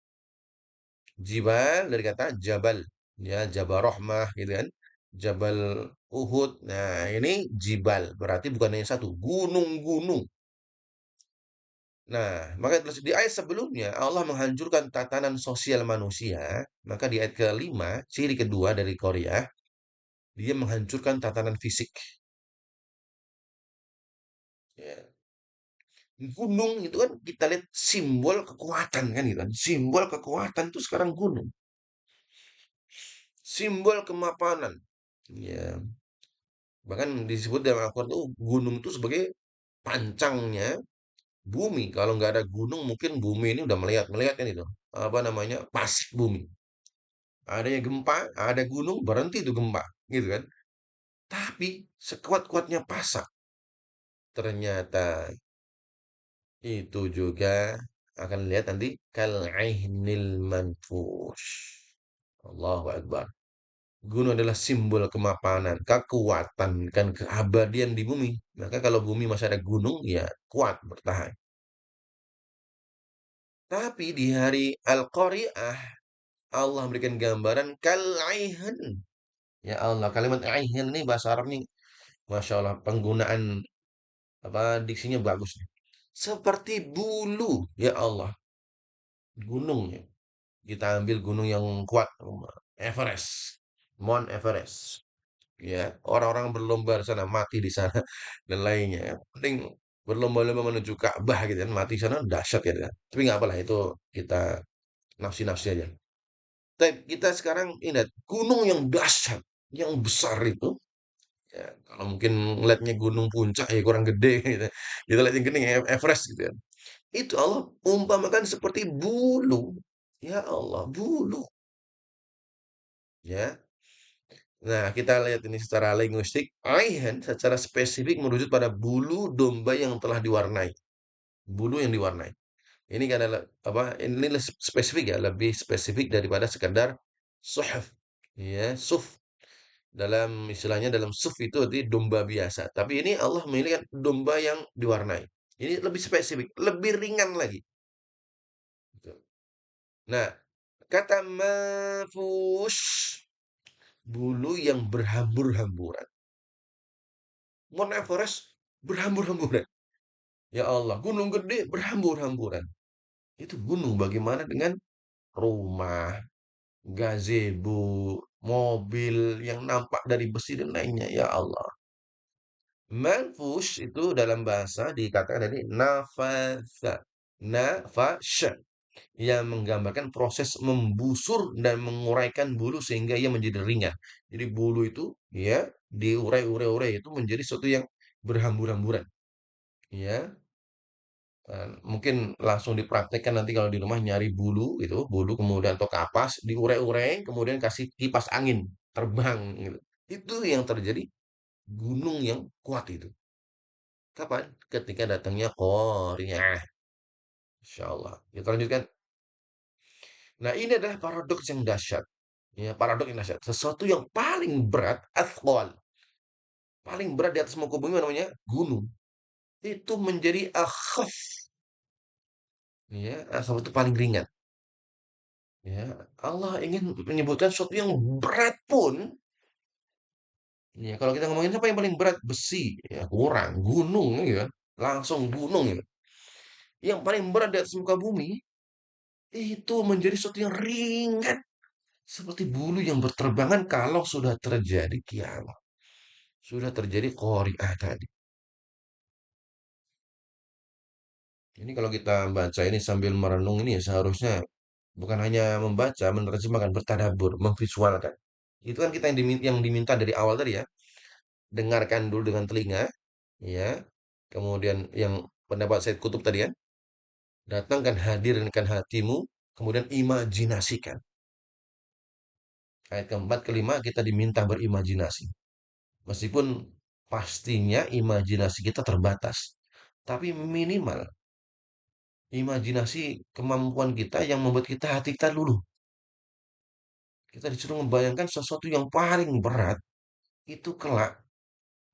Jibal dari kata jabal. Ya, Jabal Rahmah gitu kan. Jabal Uhud. Nah, ini jibal. Berarti bukan hanya satu. Gunung-gunung. Nah, maka di ayat sebelumnya Allah menghancurkan tatanan sosial manusia. Maka di ayat kelima, ciri kedua dari Korea, dia menghancurkan tatanan fisik. Ya. Gunung itu kan kita lihat simbol kekuatan kan gitu kan. Simbol kekuatan itu sekarang gunung. Simbol kemapanan. Ya, bahkan disebut dalam Al-Quran itu gunung itu sebagai pancangnya bumi. Kalau nggak ada gunung mungkin bumi ini udah melihat-melihat kan itu. Apa namanya? Pasif bumi. Adanya gempa, ada gunung, berhenti itu gempa, gitu kan. Tapi sekuat-kuatnya pasak, ternyata itu juga akan lihat nanti kal aihnil manfush. Allahu Akbar. Gunung adalah simbol kemapanan, kekuatan, dan keabadian di bumi. Maka kalau bumi masih ada gunung, ya kuat bertahan. Tapi di hari Al-Qari'ah, Allah memberikan gambaran kal aihan. Ya Allah, kalimat aihan ini bahasa Arab nih, Masya Allah, penggunaan apa diksinya bagus nih. Seperti bulu, ya Allah, gunungnya. Kita ambil gunung yang kuat, Everest, Mount Everest. Ya, orang-orang berlomba di sana, mati di sana dan lainnya. Yang penting berlomba-lomba menuju Ka'bah gitu kan, mati di sana dahsyat ya kan. Tapi nggak apalah itu kita nafsi-nafsi aja. Tapi kita sekarang ingat gunung yang dahsyat, yang besar itu. Ya, kalau mungkin ngeliatnya gunung puncak ya kurang gede gitu. Kita lihat yang gede Everest gitu kan. Itu Allah umpamakan seperti bulu. Ya Allah, bulu. Ya. Nah, kita lihat ini secara linguistik. Aihan secara spesifik merujuk pada bulu domba yang telah diwarnai. Bulu yang diwarnai. Ini kan adalah apa? Ini spesifik ya, lebih spesifik daripada sekedar suhuf. Ya, suf dalam istilahnya dalam suf itu arti domba biasa. Tapi ini Allah memilih domba yang diwarnai. Ini lebih spesifik, lebih ringan lagi. Gitu. Nah, kata mafus bulu yang berhambur-hamburan. Mount Everest berhambur-hamburan. Ya Allah, gunung gede berhambur-hamburan. Itu gunung bagaimana dengan rumah, gazebo, mobil yang nampak dari besi dan lainnya. Ya Allah. Manfush itu dalam bahasa dikatakan dari nafasa. Nafasha. Yang menggambarkan proses membusur dan menguraikan bulu sehingga ia menjadi ringan. Jadi bulu itu ya diurai-urai-urai itu menjadi sesuatu yang berhambur-hamburan. Ya, mungkin langsung dipraktekkan nanti kalau di rumah nyari bulu itu, bulu kemudian atau kapas diurai-urai, kemudian kasih kipas angin terbang gitu. Itu yang terjadi gunung yang kuat itu. Kapan? Ketika datangnya Korea. Insya Allah. Kita lanjutkan. Nah, ini adalah paradoks yang dahsyat. Ya, paradoks yang dahsyat. Sesuatu yang paling berat, athqal. Paling berat di atas muka bumi namanya gunung. Itu menjadi akhaf. Ya, akhaf itu paling ringan. Ya, Allah ingin menyebutkan sesuatu yang berat pun, ya kalau kita ngomongin apa yang paling berat, besi, ya kurang, gunung, gitu kan, langsung gunung, gitu. Yang paling berat di atas muka bumi itu menjadi sesuatu yang ringan, seperti bulu yang berterbangan kalau sudah terjadi kiamat, sudah terjadi qari'ah tadi. Ini kalau kita baca ini sambil merenung ini ya seharusnya bukan hanya membaca, menerjemahkan, bertadabbur, memvisualkan. Itu kan kita yang diminta dari awal tadi ya. Dengarkan dulu dengan telinga, ya. Kemudian yang pendapat Said Kutub tadi kan, datangkan hadirkan hatimu, kemudian imajinasikan. Ayat keempat, kelima kita diminta berimajinasi. Meskipun pastinya imajinasi kita terbatas, tapi minimal imajinasi kemampuan kita yang membuat kita hati kita luluh. Kita disuruh membayangkan sesuatu yang paling berat itu kelak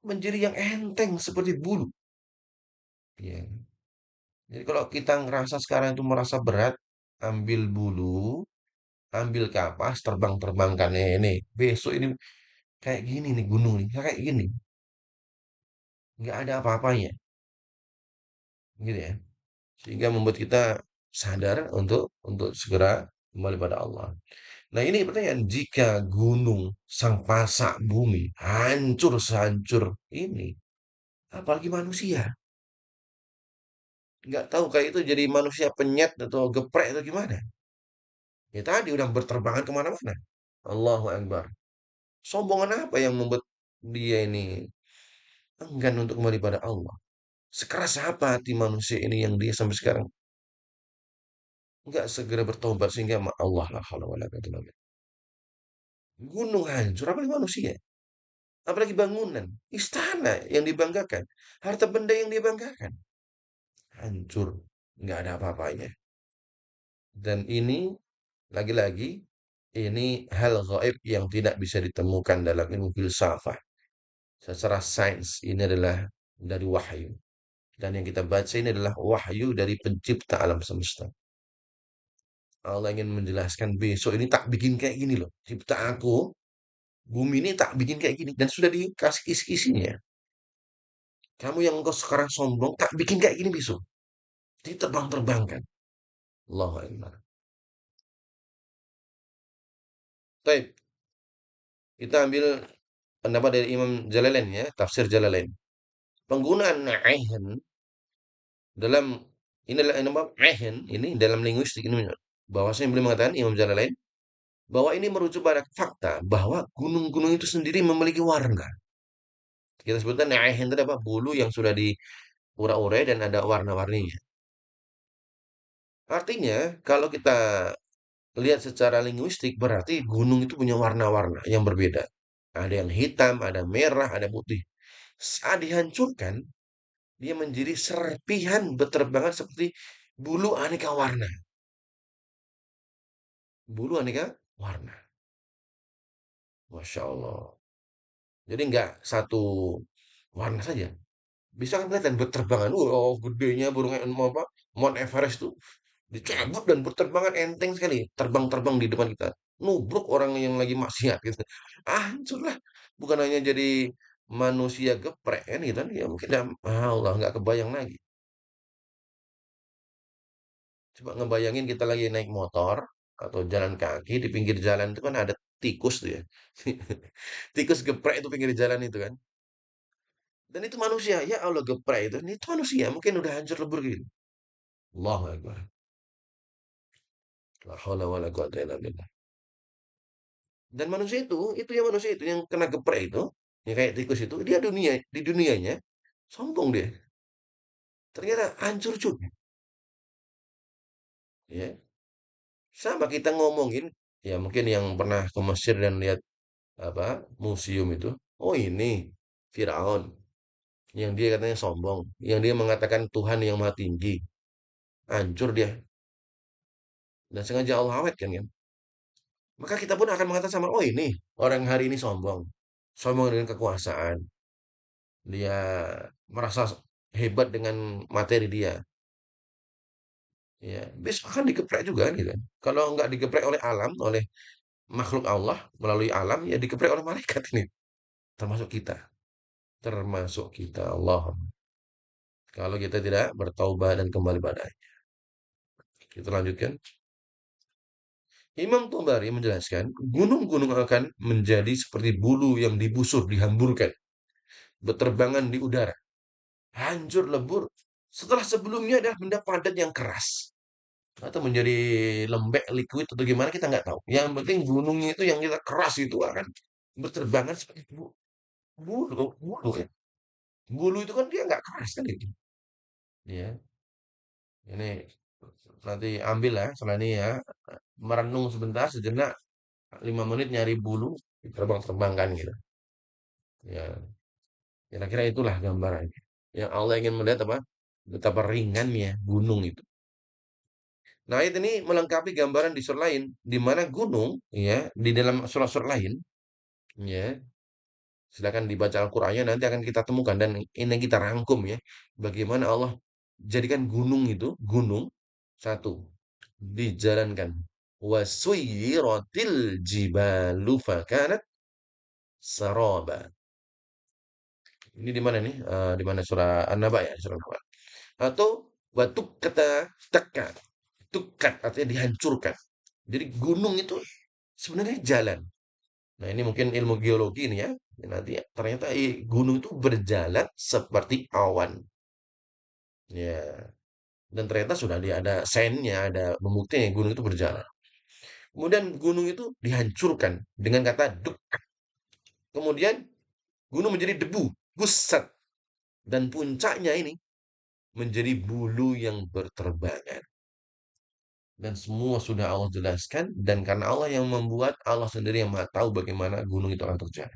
menjadi yang enteng seperti bulu. Ya. Jadi kalau kita ngerasa sekarang itu merasa berat, ambil bulu, ambil kapas, terbang-terbangkan ini. Besok ini kayak gini nih gunung nih, kayak gini. Nggak ada apa-apanya, gitu ya. Sehingga membuat kita sadar untuk segera kembali pada Allah. Nah ini pertanyaan, jika gunung sang pasak bumi hancur sehancur ini, apalagi manusia, nggak tahu kayak itu jadi manusia penyet atau geprek atau gimana. Ya tadi udah berterbangan kemana-mana. Allahu Akbar. Sombongan apa yang membuat dia ini enggan untuk kembali pada Allah? Sekeras apa hati manusia ini yang dia sampai sekarang nggak segera bertobat sehingga Allah la haula wala quwwata illa billah. Gunung hancur, apalagi manusia, apalagi bangunan, istana yang dibanggakan, harta benda yang dia banggakan, hancur, nggak ada apa-apanya. Dan ini lagi-lagi ini hal gaib yang tidak bisa ditemukan dalam ilmu filsafat. Secara sains ini adalah dari wahyu. Dan yang kita baca ini adalah wahyu dari pencipta alam semesta. Allah ingin menjelaskan besok ini tak bikin kayak gini loh. Cipta aku, bumi ini tak bikin kayak gini. Dan sudah dikasih isi-isinya. Kamu yang engkau sekarang sombong, tak bikin kayak gini besok. Diterbang-terbangkan. Allahu Akbar. Baik, kita ambil pendapat dari Imam Jalalain ya, tafsir Jalalain. Penggunaan aihen dalam ini adalah nama aihen ini dalam linguistik ini bahwasanya beliau mengatakan Imam Jalalain bahwa ini merujuk pada fakta bahwa gunung-gunung itu sendiri memiliki warna. Kita sebutkan aihen itu apa? Bulu yang sudah diurai-urai dan ada warna-warninya. Artinya, kalau kita lihat secara linguistik berarti gunung itu punya warna-warna yang berbeda. Ada yang hitam, ada merah, ada putih. Saat dihancurkan, dia menjadi serpihan beterbangan seperti bulu aneka warna. Bulu aneka warna. Masya Allah. Jadi nggak satu warna saja. Bisa kan kelihatan berterbangan. Oh, gedenya burung apa? Mount Everest tuh dicabut dan berterbangan enteng sekali. Terbang-terbang di depan kita. Nubruk orang yang lagi maksiat gitu. Hancur lah. Bukan hanya jadi manusia geprek kan gitu kan. Ya mungkin Allah nggak kebayang lagi. Coba ngebayangin kita lagi naik motor atau jalan kaki di pinggir jalan itu kan ada tikus tuh ya. Tikus geprek itu pinggir jalan itu kan. Dan itu manusia. Ya Allah geprek itu. Itu manusia. Mungkin udah hancur lebur gitu. Allahu Akbar. La haula wala quwata illa billah. Dan manusia itu ya manusia itu yang kena geprek itu, yang kayak tikus itu, dia di dunianya sombong dia. Ternyata hancur juga, ya. Sama kita ngomongin, ya mungkin yang pernah ke Mesir dan lihat apa museum itu, oh ini Firaun, yang dia katanya sombong, yang dia mengatakan Tuhan yang maha tinggi, hancur dia dan sengaja Allah awetkan kan. Maka kita pun akan mengatakan sama, oh ini orang hari ini sombong, sombong dengan kekuasaan, dia merasa hebat dengan materi dia. Ya, besok akan digeprek juga kan gitu kan. Kalau nggak digeprek oleh alam, oleh makhluk Allah melalui alam, ya digeprek oleh malaikat ini. Termasuk kita. Termasuk kita. Allah. Kalau kita tidak bertaubat dan kembali padanya. Kita lanjutkan. Imam Tabari menjelaskan, gunung-gunung akan menjadi seperti bulu yang dibusur, dihamburkan, berterbangan di udara, hancur lebur. Setelah sebelumnya adalah benda padat yang keras. Atau menjadi lembek, liquid atau gimana kita nggak tahu. Yang penting gunungnya itu yang kita keras itu akan berterbangan seperti bulu, bulu ya. Bulu itu kan dia nggak keras kan itu. Ya, ini nanti ambil ya setelah ini ya, merenung sebentar sejenak 5 menit nyari bulu, terbang-terbangkan gitu. Ya, kira-kira itulah gambarannya. Yang Allah ingin melihat apa? Betapa ringannya gunung itu. Nah, ayat ini melengkapi gambaran di surah lain, di mana gunung, ya, di dalam surah-surah lain, ya, silakan dibaca Al-Qur'annya nanti akan kita temukan dan ini kita rangkum ya, bagaimana Allah jadikan gunung itu, gunung satu dijalankan. Wasuyiratil jibalu fakanat saraba. Ini di mana nih? Di mana surah An-Naba ya, surah An-Naba. Atau batuk kata tekan, tukat artinya dihancurkan. Jadi gunung itu sebenarnya jalan. Nah, ini mungkin ilmu geologi nih ya. Nanti ya, ternyata gunung itu berjalan seperti awan. Ya, dan ternyata sudah ada sennya, ada pembuktian gunung itu berjalan. Kemudian gunung itu dihancurkan dengan kata duk. Kemudian gunung menjadi debu, gusat. Dan puncaknya ini menjadi bulu yang berterbangan. Dan semua sudah Allah jelaskan. Dan karena Allah yang membuat, Allah sendiri yang maha tahu bagaimana gunung itu akan terjadi.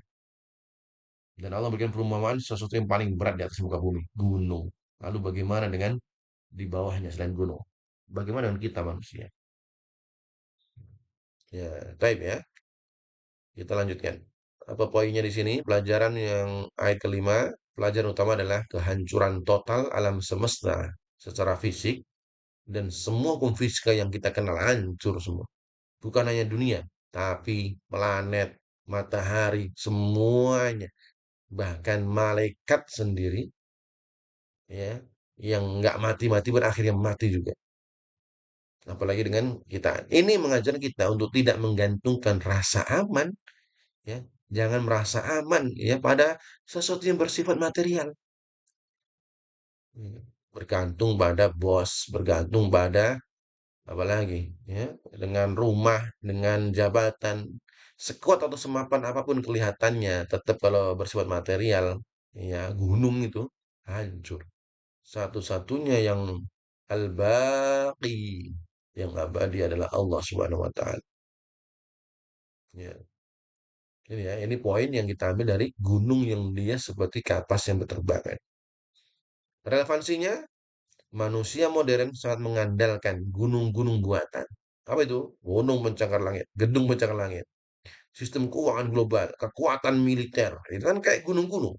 Dan Allah berikan perumpamaan sesuatu yang paling berat di atas muka bumi, gunung. Lalu bagaimana dengan di bawahnya selain gunung? Bagaimana dengan kita manusia? Ya, baik ya. Kita lanjutkan. Apa poinnya di sini? Pelajaran yang ayat kelima, pelajaran utama adalah kehancuran total alam semesta secara fisik dan semua hukum fisika yang kita kenal hancur semua. Bukan hanya dunia, tapi planet, matahari, semuanya. Bahkan malaikat sendiri, ya, yang nggak mati-mati berakhirnya mati juga. Apalagi dengan kita. Ini mengajar kita untuk tidak menggantungkan rasa aman, ya. Jangan merasa aman ya pada sesuatu yang bersifat material. Ya. Bergantung pada bos, bergantung pada apalagi ya, dengan rumah, dengan jabatan, sekuat atau semapan apapun kelihatannya, tetap kalau bersifat material, ya gunung itu hancur. Satu-satunya yang al-baqi, yang abadi adalah Allah Subhanahu wa taala. Ya, ini ya, ini poin yang kita ambil dari gunung yang dia seperti kapas yang berterbangan. Relevansinya, manusia modern sangat mengandalkan gunung-gunung buatan. Apa itu? Gunung pencakar langit, gedung pencakar langit, sistem keuangan global, kekuatan militer. Itu kan kayak gunung-gunung.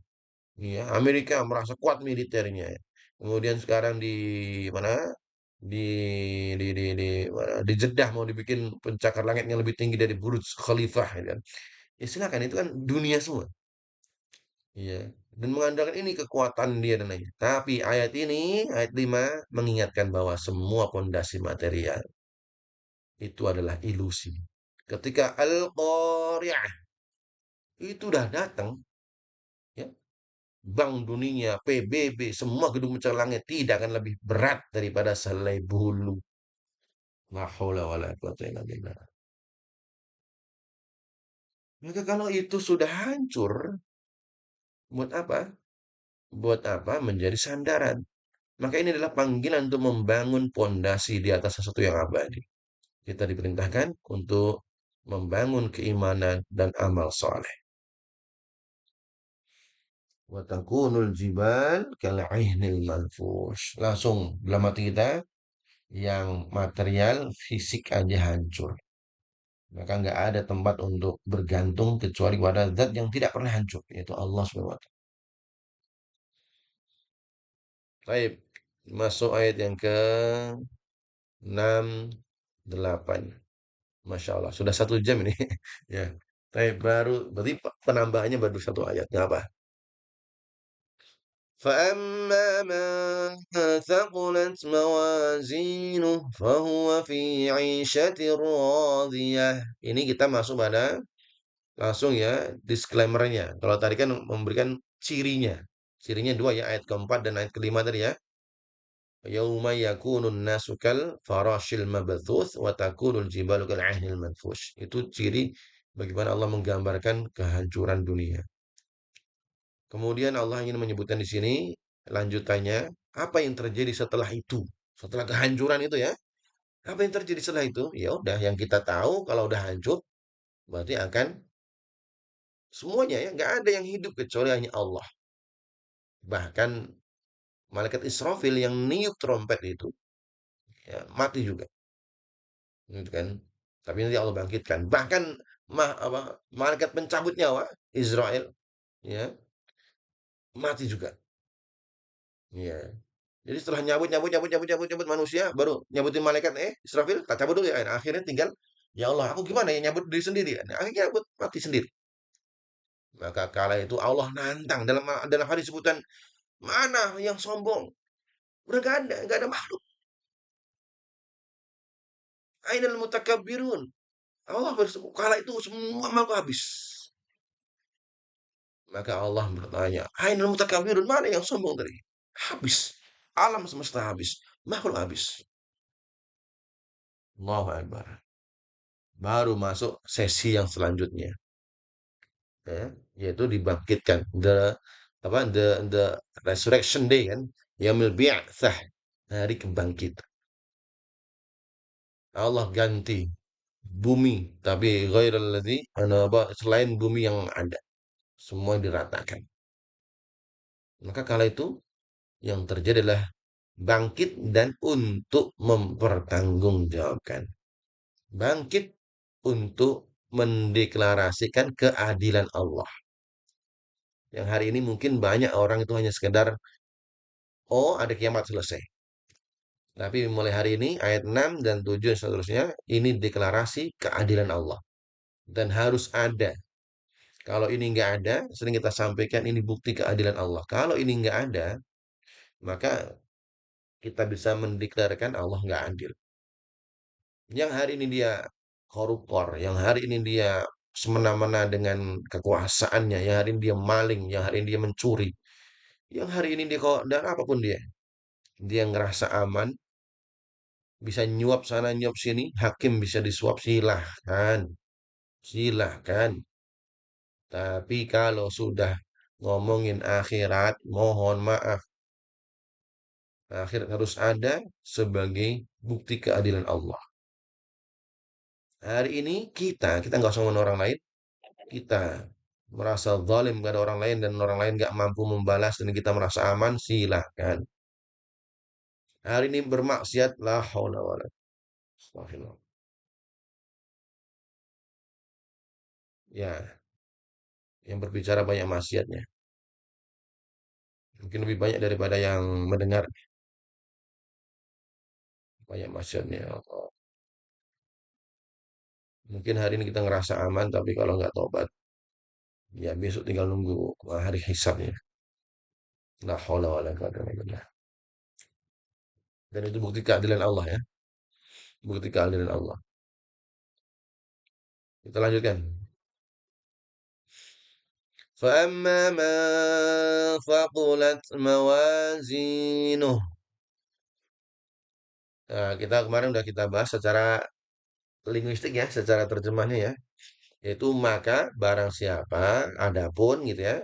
Iya, Amerika merasa kuat militernya. Kemudian sekarang di mana? Di mana? Di Jeddah mau dibikin pencakar langit yang lebih tinggi dari Burj Khalifah ya kan. Ya silakan itu kan dunia semua. Iya. Dan mengandalkan ini kekuatan dia dan lainnya. Tapi ayat ini, ayat 5 mengingatkan bahwa semua pondasi material itu adalah ilusi. Ketika Al-Qari'ah itu udah datang, ya, Bank Dunia, PBB, semua gedung pencakar langit tidak akan lebih berat daripada selai bulu. La haula wala quwata illa billah. Maka kalau itu sudah hancur, buat apa? Buat apa menjadi sandaran? Maka ini adalah panggilan untuk membangun pondasi di atas sesuatu yang abadi. Kita diperintahkan untuk membangun keimanan dan amal soleh. Wa takunul jibal kal'ihnil manfush. Langsung dalam hati kita yang material fisik aja hancur. Maka nggak ada tempat untuk bergantung kecuali pada zat yang tidak pernah hancur, yaitu Allah Subhanahu wa taala. Baik, masuk ayat yang ke 6 8. Masya Allah, sudah 1 jam ini. Ya, baik, berarti penambahannya baru 1 ayat. Nggak apa? فأما من ثقلت موازينه فهو في عيشة راضية. Ini kita masuk pada langsung ya disclaimer-nya. Kalau tadi kan memberikan cirinya. Cirinya dua ya, ayat keempat dan ayat kelima tadi ya. Yauma yakunun nasu kal farashil mabthuth wa takunul jibalu kal ahnil manfush. Itu ciri bagaimana Allah menggambarkan kehancuran dunia. Kemudian Allah ingin menyebutkan di sini lanjutannya, apa yang terjadi setelah itu? Setelah kehancuran itu ya. Apa yang terjadi setelah itu? Ya udah yang kita tahu kalau udah hancur berarti akan semuanya ya, nggak ada yang hidup kecuali hanya Allah. Bahkan malaikat Israfil yang niup trompet itu ya, mati juga. gitu kan. Tapi nanti Allah bangkitkan. Bahkan malaikat pencabut nyawa Israel, ya, mati juga. Iya. Jadi setelah nyabut manusia, baru nyabutin malaikat, Israfil, tak cabut dulu ya. Nah, akhirnya tinggal, ya Allah, aku gimana ya nyabut diri sendiri? Nah, akhirnya nyabut mati sendiri. Maka kala itu Allah nantang dalam dalam hadis sebutan, mana yang sombong? Udah gak ada makhluk. Ainal mutakabbirun. Allah kala itu semua makhluk habis. Maka Allah bertanya, Ainal mutakabbirun, mana yang sombong tadi? Habis. Alam semesta habis. Makhluk habis. Allahu Akbar. Baru masuk sesi yang selanjutnya, ya, yaitu dibangkitkan, the resurrection day kan, yaumil bi'tsah, hari kebangkitan. Allah ganti bumi, tapi ghairal ladzi selain bumi yang ada, semua diratakan. Maka kala itu yang terjadi adalah bangkit dan untuk mempertanggungjawabkan. Bangkit untuk mendeklarasikan keadilan Allah. Yang hari ini mungkin banyak orang itu hanya sekedar, oh ada kiamat selesai. Tapi mulai hari ini ayat 6 dan 7 dan seterusnya ini deklarasi keadilan Allah. Dan harus ada. Kalau ini nggak ada, sering kita sampaikan ini bukti keadilan Allah. Kalau ini nggak ada, maka kita bisa mendeklarasikan Allah nggak adil. Yang hari ini dia koruptor, yang hari ini dia semena-mena dengan kekuasaannya, yang hari ini dia maling, yang hari ini dia mencuri, yang hari ini dia kok dan apapun dia ngerasa aman, bisa nyuap sana nyuap sini, hakim bisa disuap, silahkan, silahkan. Tapi kalau sudah ngomongin akhirat, mohon maaf, akhirat harus ada sebagai bukti keadilan Allah. Hari ini kita nggak usah ngomongin orang lain, kita merasa zalim kepada orang lain dan orang lain nggak mampu membalas dan kita merasa aman, silahkan. Hari ini bermaksiat, la haula wala astagfirullah. Ya, yang berbicara banyak maksiatnya. Mungkin lebih banyak daripada yang mendengar, banyak maksiatnya. Mungkin hari ini kita ngerasa aman, tapi kalau nggak tobat, ya besok tinggal nunggu hari hisabnya. La haula wala quwata illa billah. Dan itu bukti keadilan Allah ya, bukti keadilan Allah. Kita lanjutkan. فَأَمَّا مَنْ ثَقُلَتْ مَوَازِينُهُ. Nah, kita kemarin udah kita bahas secara linguistik ya, secara terjemahnya ya. Yaitu maka barang siapa, adapun gitu ya,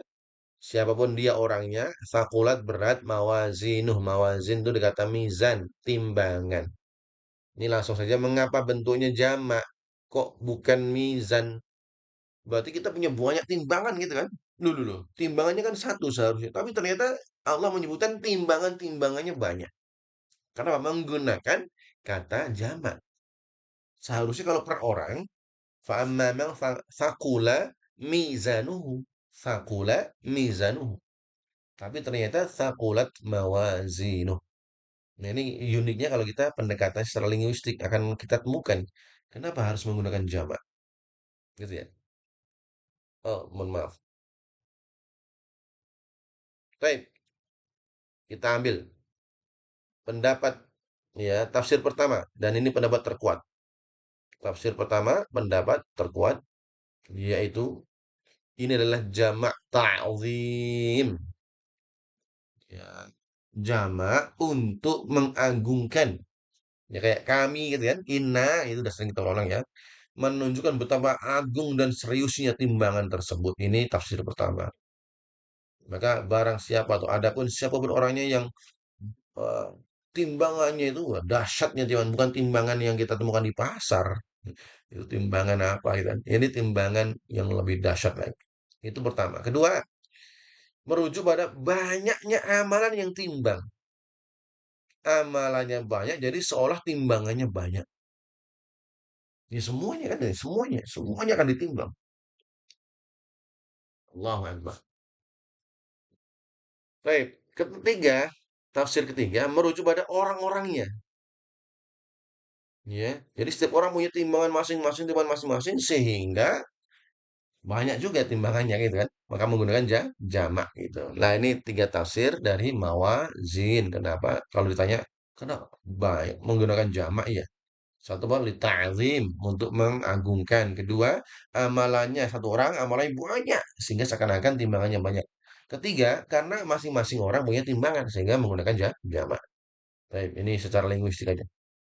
siapapun dia orangnya, sakulat berat mawazinuh. Mawazin itu dikata mizan, timbangan. Ini langsung saja mengapa bentuknya jamak? Kok bukan mizan? Berarti kita punya banyak timbangan gitu kan? Dulu loh, timbangannya kan satu seharusnya. Tapi ternyata Allah menyebutkan timbangannya banyak. Karena menggunakan kata jamak. Seharusnya kalau per orang, fa'amma man thaqula mizanuhu. Thaqula mizanuhu. Tapi ternyata thaqulat mawazinuh. Nah, ini uniknya kalau kita pendekatan secara linguistik akan kita temukan. Kenapa harus menggunakan jamak? Gitu ya. Oh, mohon maaf. Baik, kita ambil pendapat ya tafsir pertama dan ini pendapat terkuat. Tafsir pertama pendapat terkuat yaitu ini adalah jamak ta'zim. Ya, jamak untuk mengagungkan. Ya kayak kami gitu kan. Inna itu udah sering kita ulang ya. Menunjukkan betapa agung dan seriusnya timbangan tersebut. Ini tafsir pertama. Maka barang siapa atau adapun siapapun orangnya yang eh, timbangannya itu wah, dahsyatnya cuman bukan timbangan yang kita temukan di pasar. Itu timbangan apa gitu kan. Ini timbangan yang lebih dahsyat lagi. Itu pertama. Kedua, merujuk pada banyaknya amalan yang timbang. Amalannya banyak, jadi seolah timbangannya banyak. Ya semuanya kan, semuanya akan ditimbang. Allahu Akbar. Baik, ketiga, tafsir ketiga merujuk pada orang-orangnya. Ya, jadi setiap orang punya timbangan masing-masing, timbangan masing-masing, sehingga banyak juga timbangannya gitu kan. Maka menggunakan jamak gitu. Nah, ini tiga tafsir dari mawazin. Kenapa? Kalau ditanya, kenapa banyak menggunakan jamak ya? Satu apa? Lita'zim untuk mengagungkan. Kedua, amalannya satu orang, amalannya banyak sehingga seakan-akan timbangannya banyak. Ketiga, karena masing-masing orang punya timbangan sehingga menggunakan jamak. Baik, ini secara linguistik aja.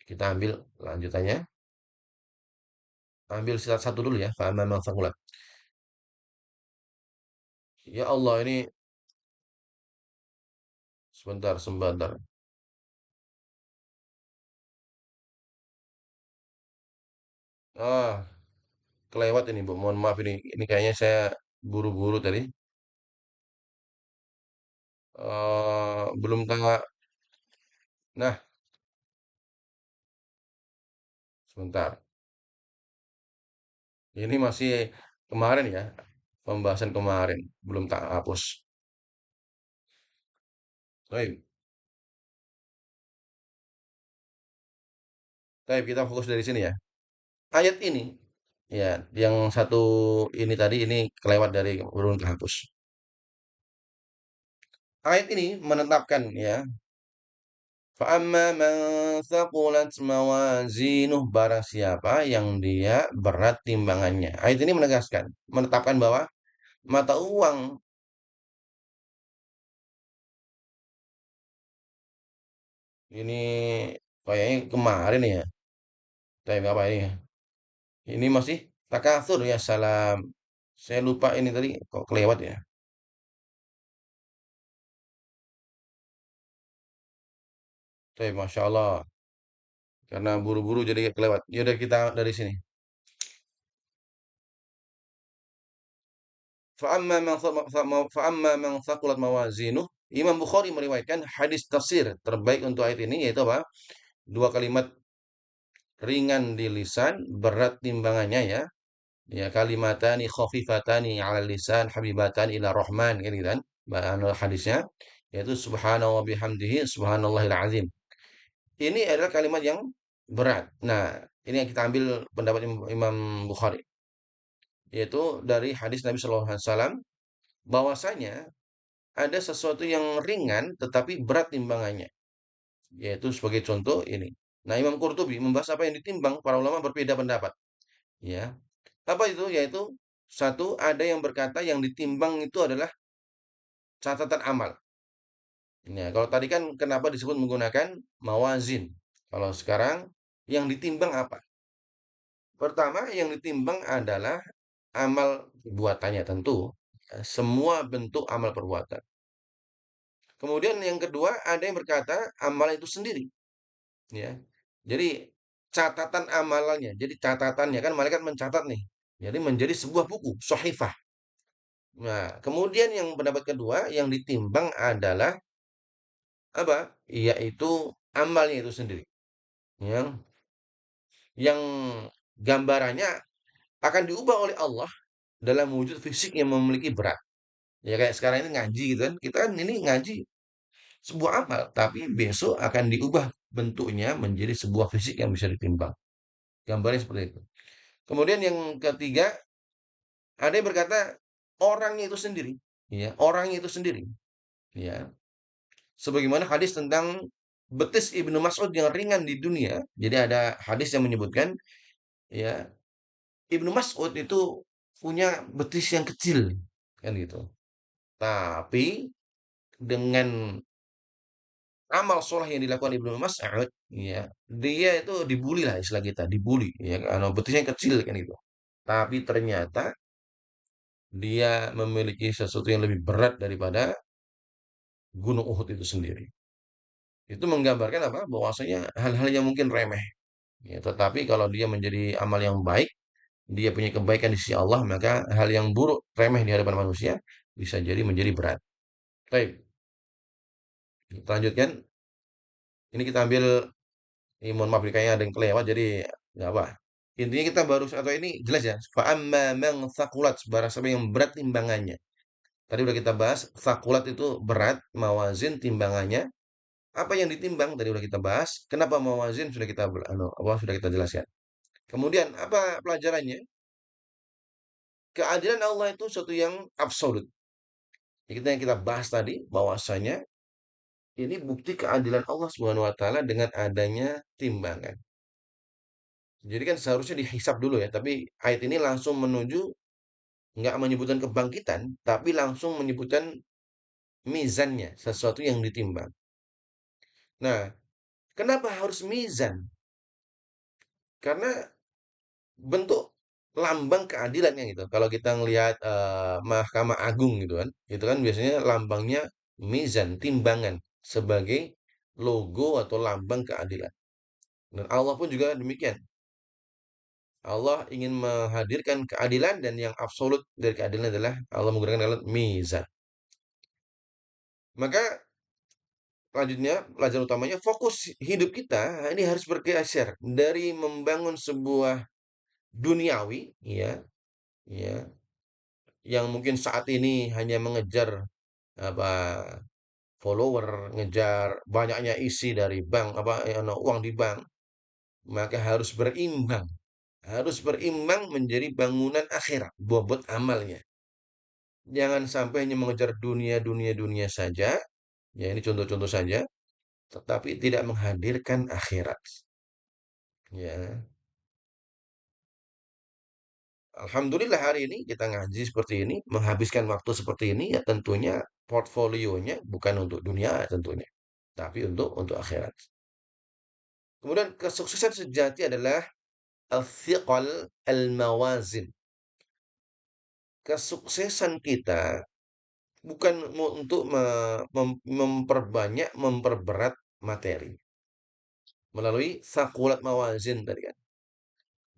Kita ambil lanjutannya. Ambil sila satu dulu ya. Fa'amma man thaqulat. Ya Allah, ini sebentar, sebentar. Ah, kelewat ini, Bu. Mohon maaf ini. Ini kayaknya saya buru-buru tadi. Belum tanggal. Nah, sebentar. Ini masih kemarin ya, pembahasan kemarin. Belum tak hapus. Baik, baik, kita fokus dari sini ya. Ayat ini, ya, yang satu ini tadi, ini kelewat dari belum terhapus. Ayat ini menetapkan ya, fa'amma man thaqulat mawazinuh, barang siapa yang dia berat timbangannya. Ayat ini menegaskan, menetapkan bahwa mata uang ini kayaknya kemarin ya. Tapi apa ini? Ini masih takatsur ya, salam. Saya lupa ini tadi kok kelewat ya. Tapi Masya Allah, karena buru-buru jadi kelewat. Ya udah kita dari sini. Fa'amma man thaqulat mawazinuh. Imam Bukhari meriwayatkan hadis tafsir terbaik untuk ayat ini yaitu apa? Dua kalimat ringan di lisan, berat timbangannya ya. Ya, kalimatani khafifatani 'ala lisan habibatan ila rahman gitu kan. Hadisnya yaitu subhanahu wa bihamdihi subhanallahil azim. Ini adalah kalimat yang berat. Nah, ini yang kita ambil pendapat Imam Bukhari, yaitu dari hadis Nabi Shallallahu Alaihi Wasallam bahwasanya ada sesuatu yang ringan tetapi berat timbangannya, yaitu sebagai contoh ini. Nah, Imam Qurtubi membahas apa yang ditimbang, para ulama berbeda pendapat. Ya, apa itu? Yaitu satu, ada yang berkata yang ditimbang itu adalah catatan amal. Ya, kalau tadi kan kenapa disebut menggunakan mawazin? Kalau sekarang yang ditimbang apa? Pertama, yang ditimbang adalah amal perbuatannya tentu, ya, semua bentuk amal perbuatan. Kemudian yang kedua, ada yang berkata amal itu sendiri, ya. Jadi catatan amalannya, jadi catatannya kan malaikat mencatat nih. Jadi menjadi sebuah buku, sohifah. Nah, kemudian yang pendapat kedua yang ditimbang adalah apa? Yaitu amalnya itu sendiri, yang yang gambarannya akan diubah oleh Allah dalam wujud fisik yang memiliki berat. Ya kayak sekarang ini ngaji gitu kan. Kita kan ini ngaji sebuah amal, tapi besok akan diubah bentuknya menjadi sebuah fisik yang bisa ditimbang. Gambarnya seperti itu. Kemudian yang ketiga, ada yang berkata orangnya itu sendiri, ya, orangnya itu sendiri, ya. Sebagaimana hadis tentang betis Ibnu Mas'ud yang ringan di dunia. Jadi ada hadis yang menyebutkan, ya, Ibnu Mas'ud itu punya betis yang kecil, kan gitu. Tapi dengan amal soleh yang dilakukan Ibnu Mas'ud, ya, dia itu dibully lah istilah kita, dibully, ya, karena betisnya kecil kan itu. Tapi ternyata dia memiliki sesuatu yang lebih berat daripada Gunung Uhud itu sendiri. Itu menggambarkan apa? Bahwasanya hal-hal yang mungkin remeh, ya, tetapi kalau dia menjadi amal yang baik, dia punya kebaikan di sisi Allah, maka hal yang buruk, remeh di hadapan manusia bisa jadi menjadi berat. Baik, kita lanjutkan. Ini kita ambil, ini mohon maaf nih, kayaknya ada yang kelewat, jadi nggak apa. Intinya kita baru atau ini jelas ya. Fa'amma man thaqulat, barang siapa yang berat timbangannya. Tadi udah kita bahas, thaqulat itu berat, mawazin timbangannya. Apa yang ditimbang tadi udah kita bahas. Kenapa mawazin sudah kita sudah kita jelaskan. Kemudian apa pelajarannya? Keadilan Allah itu sesuatu yang absolut. Yang kita bahas tadi bahwasanya ini bukti keadilan Allah Subhanahu wa taala dengan adanya timbangan. Jadi kan seharusnya dihisap dulu ya, tapi ayat ini langsung menuju nggak menyebutkan kebangkitan, tapi langsung menyebutkan mizannya, sesuatu yang ditimbang. Nah, kenapa harus mizan? Karena bentuk lambang keadilannya gitu. Kalau kita ngelihat Mahkamah Agung gitu kan, itu kan biasanya lambangnya mizan, timbangan sebagai logo atau lambang keadilan. Dan Allah pun juga demikian. Allah ingin menghadirkan keadilan dan yang absolut dari keadilan adalah Allah menggunakan alat mizan. Maka selanjutnya, pelajaran utamanya fokus hidup kita ini harus bergeser dari membangun sebuah duniawi, ya, ya, yang mungkin saat ini hanya mengejar apa follower, ngejar banyaknya isi dari bank uang di bank, maka harus berimbang menjadi bangunan akhirat, bobot amalnya. Jangan sampai hanya mengejar dunia saja, ya ini contoh-contoh saja, tetapi tidak menghadirkan akhirat. Ya, Alhamdulillah hari ini kita ngaji seperti ini, menghabiskan waktu seperti ini, ya tentunya portfolionya bukan untuk dunia tentunya, tapi untuk akhirat. Kemudian kesuksesan sejati adalah al-thiqal al-mawazin. Kesuksesan kita bukan untuk memperberat materi melalui sakulat mawazin tadi kan.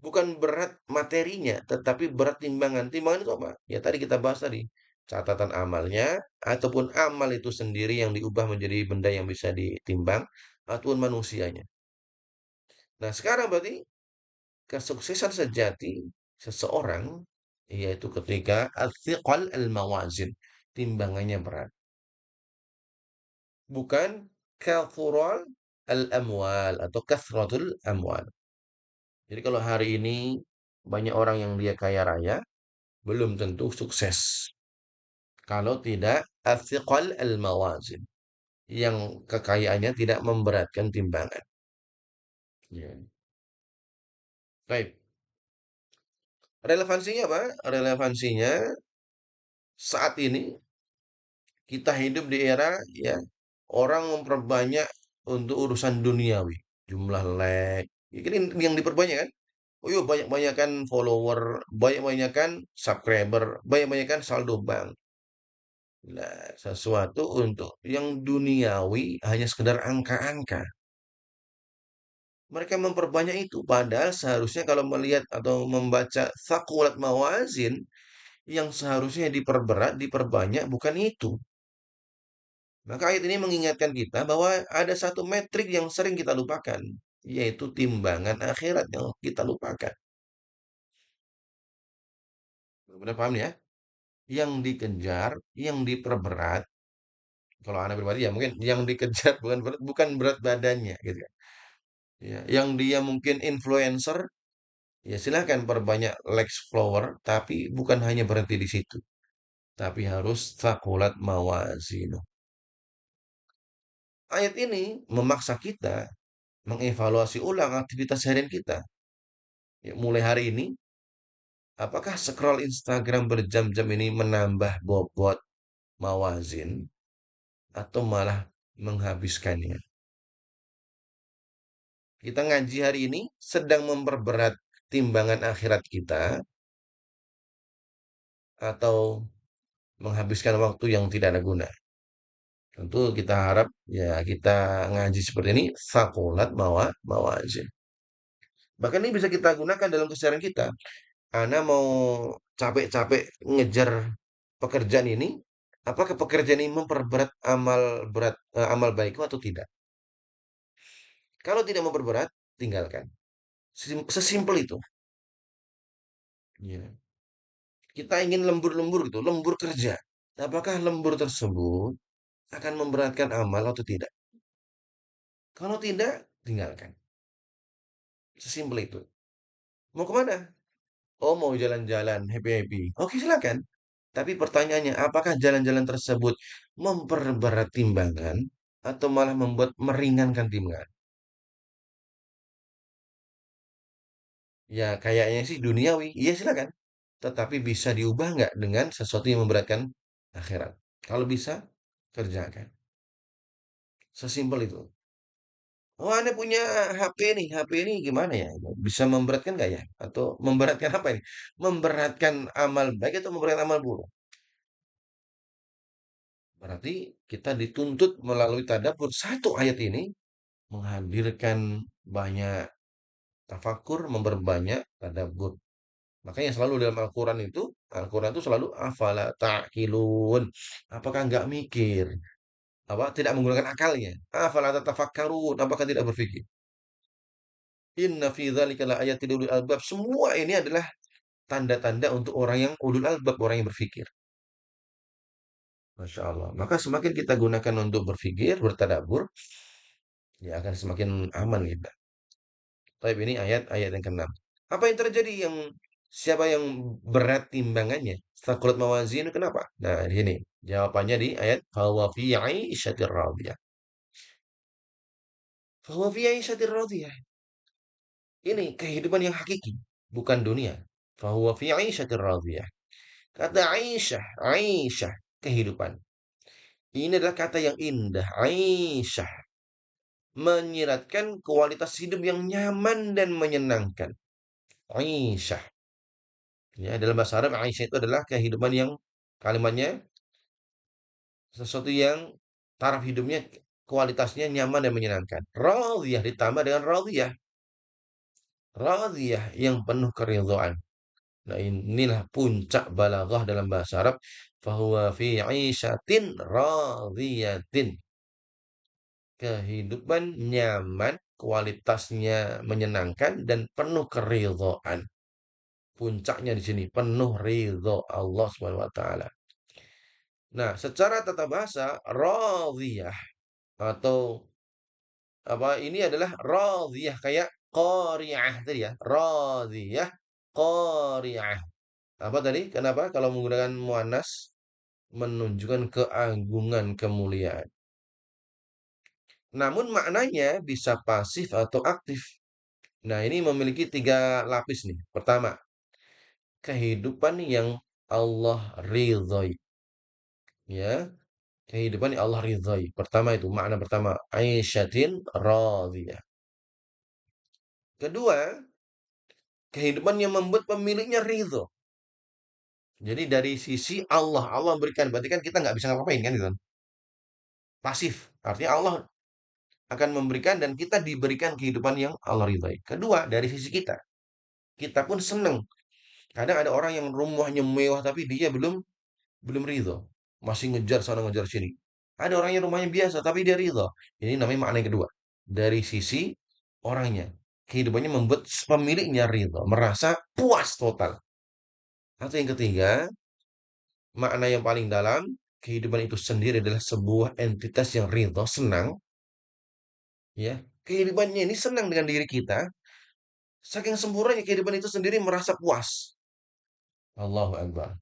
Bukan berat materinya, tetapi berat timbangan. Timbangan itu apa? Ya tadi kita bahas tadi. Catatan amalnya, ataupun amal itu sendiri yang diubah menjadi benda yang bisa ditimbang, ataupun manusianya. Nah, sekarang berarti kesuksesan sejati seseorang, yaitu ketika al-thiqal al-mawazin. Timbangannya berat. Bukan kathural al-amwal atau kathratul amwal. Jadi kalau hari ini banyak orang yang dia kaya raya, belum tentu sukses. Kalau tidak athiqal al-mawazin. Yang kekayaannya tidak memberatkan timbangan. Ya. Baik. Relevansinya apa? Relevansinya saat ini kita hidup di era ya orang memperbanyak untuk urusan duniawi. Jumlah like. Ini yang diperbanyak kan? Oh iya banyak-banyakan follower, banyak-banyakan subscriber, banyak-banyakan saldo bank. Nah, sesuatu untuk yang duniawi hanya sekedar angka-angka. Mereka memperbanyak itu, padahal seharusnya kalau melihat atau membaca thaqulat mawazin, yang seharusnya diperberat, diperbanyak, bukan itu. Maka ayat ini mengingatkan kita bahwa ada satu metrik yang sering kita lupakan, yaitu timbangan akhirat yang kita lupakan. Benar paham ya? Yang dikejar, yang diperberat, kalau anak pribadi ya mungkin yang dikejar bukan berat badannya gitu kan. Ya, yang dia mungkin influencer, ya silakan perbanyak likes follower, tapi bukan hanya berhenti di situ, tapi harus thaqulat mawazinu. Ayat ini memaksa kita mengevaluasi ulang aktivitas harian kita. Ya, mulai hari ini, apakah scroll Instagram berjam-jam ini menambah bobot mawazin atau malah menghabiskannya? Kita ngaji hari ini sedang memperberat timbangan akhirat kita atau menghabiskan waktu yang tidak ada guna. Tentu kita harap ya kita ngaji seperti ini sakulat mawazin. Bahkan ini bisa kita gunakan dalam keseharian kita. Ana mau capek-capek ngejar pekerjaan ini, apakah pekerjaan ini memperberat amal baikku atau tidak? Kalau tidak memperberat, tinggalkan. Sesimpel itu. Ya. Kita ingin lembur-lembur gitu, lembur kerja. Apakah lembur tersebut akan memberatkan amal atau tidak? Kalau tidak, tinggalkan. Sesimpel itu. Mau kemana? Oh, mau jalan-jalan, happy-happy. Oke, silakan. Tapi pertanyaannya, apakah jalan-jalan tersebut memperberat timbangan atau malah membuat meringankan timbangan? Ya, kayaknya sih duniawi. Iya, silakan. Tetapi bisa diubah nggak dengan sesuatu yang memberatkan akhirat? Kalau bisa, kerjakan. Sesimpel itu. Oh, Anda punya HP nih. HP ini gimana ya? Bisa memberatkan nggak ya? Atau memberatkan apa ini? Memberatkan amal baik atau memberatkan amal buruk? Berarti kita dituntut melalui tadabbur satu ayat ini menghadirkan banyak tafakur, memperbanyak tadabbur. Makanya selalu dalam Al-Quran itu selalu afala ta'qilun. Apakah nggak mikir? Apa tidak menggunakan akalnya? Afala tatafakkarun? Apakah tidak berpikir? Inna fi dzalika laayatin liulil albab. Semua ini adalah tanda-tanda untuk orang yang ulul albab, orang yang berpikir. Masya Allah. Maka semakin kita gunakan untuk berpikir, bertadabur, ya akan semakin aman kita. Tapi ini ayat-ayat yang keenam. Apa yang terjadi siapa yang berat timbangannya? Sakulat mawazin kenapa? Nah, di sini jawabannya di ayat fahuwa fi 'aisyatir radiyah. Fahuwa fi 'aisyatir radiyah. Ini kehidupan yang hakiki, bukan dunia. Fahuwa fi 'aisyatir radiyah. Kata Aisyah, Aisyah, kehidupan. Ini adalah kata yang indah, Aisyah, menyiratkan kualitas hidup yang nyaman dan menyenangkan. Aisyah. Ya, dalam bahasa Arab, Aisyah itu adalah kehidupan yang kalimatnya sesuatu yang taraf hidupnya kualitasnya nyaman dan menyenangkan. Radiyah ditambah dengan radiyah. Radiyah yang penuh keridhaan. Nah, inilah puncak balaghah dalam bahasa Arab. Fahuwa fi 'ishatin radiyatin. Kehidupan nyaman, kualitasnya menyenangkan dan penuh keridhaan. Puncaknya di sini penuh ridho Allah Subhanahu wa taala. Nah, secara tata bahasa radhiyah atau apa ini adalah radhiyah kayak qari'ah tadi ya. Radhiyah, qari'ah. Apa tadi? Kenapa kalau menggunakan muannas menunjukkan keagungan, kemuliaan. Namun maknanya bisa pasif atau aktif. Nah, ini memiliki tiga lapis nih. Pertama, kehidupan yang Allah ridhoi. Ya, kehidupan yang Allah ridhoi. Pertama itu makna pertama, aisyatin radhiyah. Kedua, kehidupan yang membuat pemiliknya ridho. Jadi dari sisi Allah berikan. Berarti kan kita nggak bisa ngapain kan gitu. Pasif. Artinya Allah akan memberikan dan kita diberikan kehidupan yang Allah ridhoi. Kedua, dari sisi kita. Kita pun senang. Kadang ada orang yang rumahnya mewah tapi dia belum belum ridho. Masih ngejar sana ngejar sini. Ada orang yang rumahnya biasa tapi dia ridho. Ini namanya makna yang kedua. Dari sisi orangnya. Kehidupannya membuat pemiliknya ridho. Merasa puas total. Atau yang ketiga, makna yang paling dalam, kehidupan itu sendiri adalah sebuah entitas yang ridho, senang. Ya, kehidupannya ini senang dengan diri kita. Saking sempurnanya kehidupan itu sendiri merasa puas. Allahu Akbar.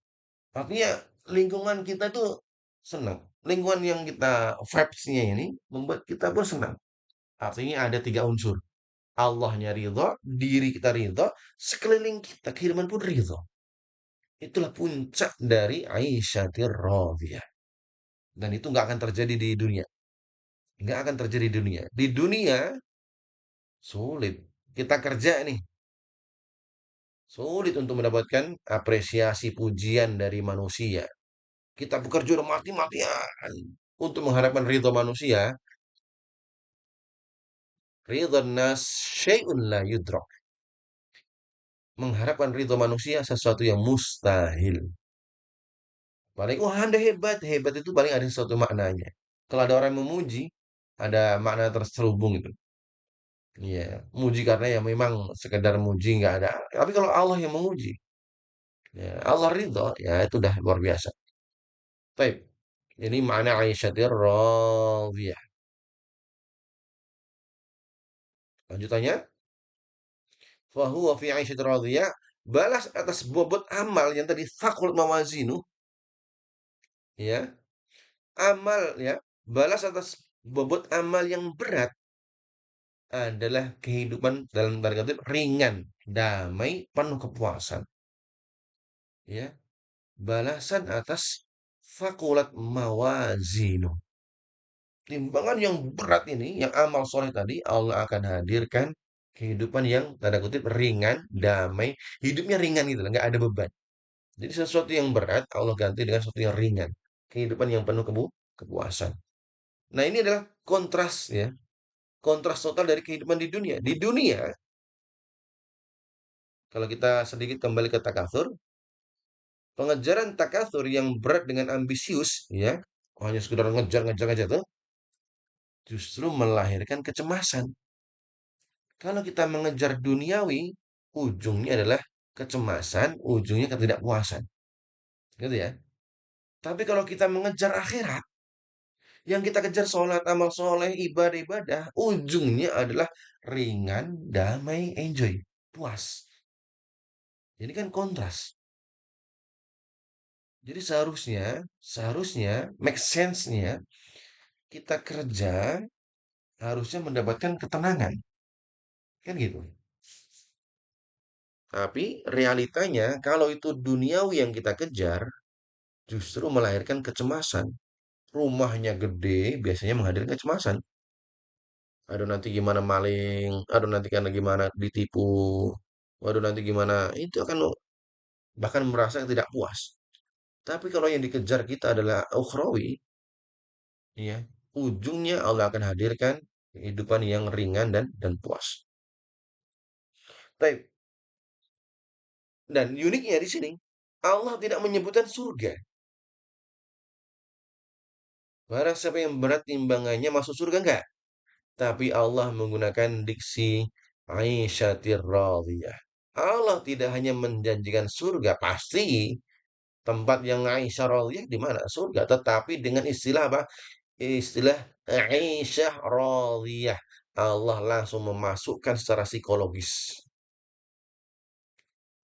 Artinya lingkungan kita itu senang. Lingkungan yang kita vibes-nya ini membuat kita pun senang. Artinya ada tiga unsur. Allahnya ridho, diri kita ridho, sekeliling kita kehidupan pun ridho. Itulah puncak dari Aisyatir Radhiyah. Dan itu nggak akan terjadi di dunia. Nggak akan terjadi di dunia. Di dunia sulit. Kita kerja nih. Sulit untuk mendapatkan apresiasi pujian dari manusia. Kita bekerja udah mati-matian untuk mengharapkan ridho manusia. Ridho nas syai'un la yudrak. Mengharapkan ridho manusia sesuatu yang mustahil. Paling, wah Anda hebat. Hebat itu paling ada sesuatu maknanya. Kalau ada orang yang memuji, ada makna terselubung itu. Iya, muji karena ya memang sekedar muji nggak ada. Tapi kalau Allah yang menguji, Ya, Allah ridho, ya itu udah luar biasa. Baik, ini makna Aisyatir radhiyah. Lanjutannya, fahuwa fi Aisyatir radhiyah, balas atas bobot amal yang tadi fakul mawazinu, ya, amal ya, balas atas bobot amal yang berat adalah kehidupan dalam tanda kutip ringan, damai, penuh kepuasan, ya. Balasan atas fakulat mawazinu. Timbangan yang berat ini, yang amal soleh tadi, Allah akan hadirkan kehidupan yang tanda kutip ringan, damai, hidupnya ringan gitu, nggak ada beban. Jadi sesuatu yang berat Allah ganti dengan sesuatu yang ringan, kehidupan yang penuh kepuasan. Nah ini adalah kontras ya, kontras total dari kehidupan di dunia. Di dunia, kalau kita sedikit kembali ke takatsur, pengejaran takatsur yang berat dengan ambisius, ya, hanya sekedar ngejar-ngejar aja tuh, justru melahirkan kecemasan. Kalau kita mengejar duniawi, ujungnya adalah kecemasan, ujungnya ketidakpuasan. Gitu ya. Tapi kalau kita mengejar akhirat, yang kita kejar sholat, amal soleh, ibadah-ibadah, ujungnya adalah ringan, damai, enjoy, puas. Ini kan kontras. Jadi seharusnya make sense-nya kita kerja harusnya mendapatkan ketenangan. Kan gitu. Tapi realitanya kalau itu duniawi yang kita kejar, justru melahirkan kecemasan. Rumahnya gede, biasanya menghadirkan kecemasan. Aduh nanti gimana maling, aduh nanti karena gimana ditipu, waduh nanti gimana, itu akan bahkan merasa tidak puas. Tapi kalau yang dikejar kita adalah ukhrawi, ya, ujungnya Allah akan hadirkan kehidupan yang ringan dan puas. Baik, dan uniknya di sini, Allah tidak menyebutkan surga. Barang siapa yang berat timbangannya masuk surga enggak? Tapi Allah menggunakan diksi Aisyatir radhiyah. Allah tidak hanya menjanjikan surga, pasti tempat yang Aisyah radhiyah di mana? Surga, tetapi dengan istilah apa? Istilah Aisyah radhiyah. Allah langsung memasukkan secara psikologis.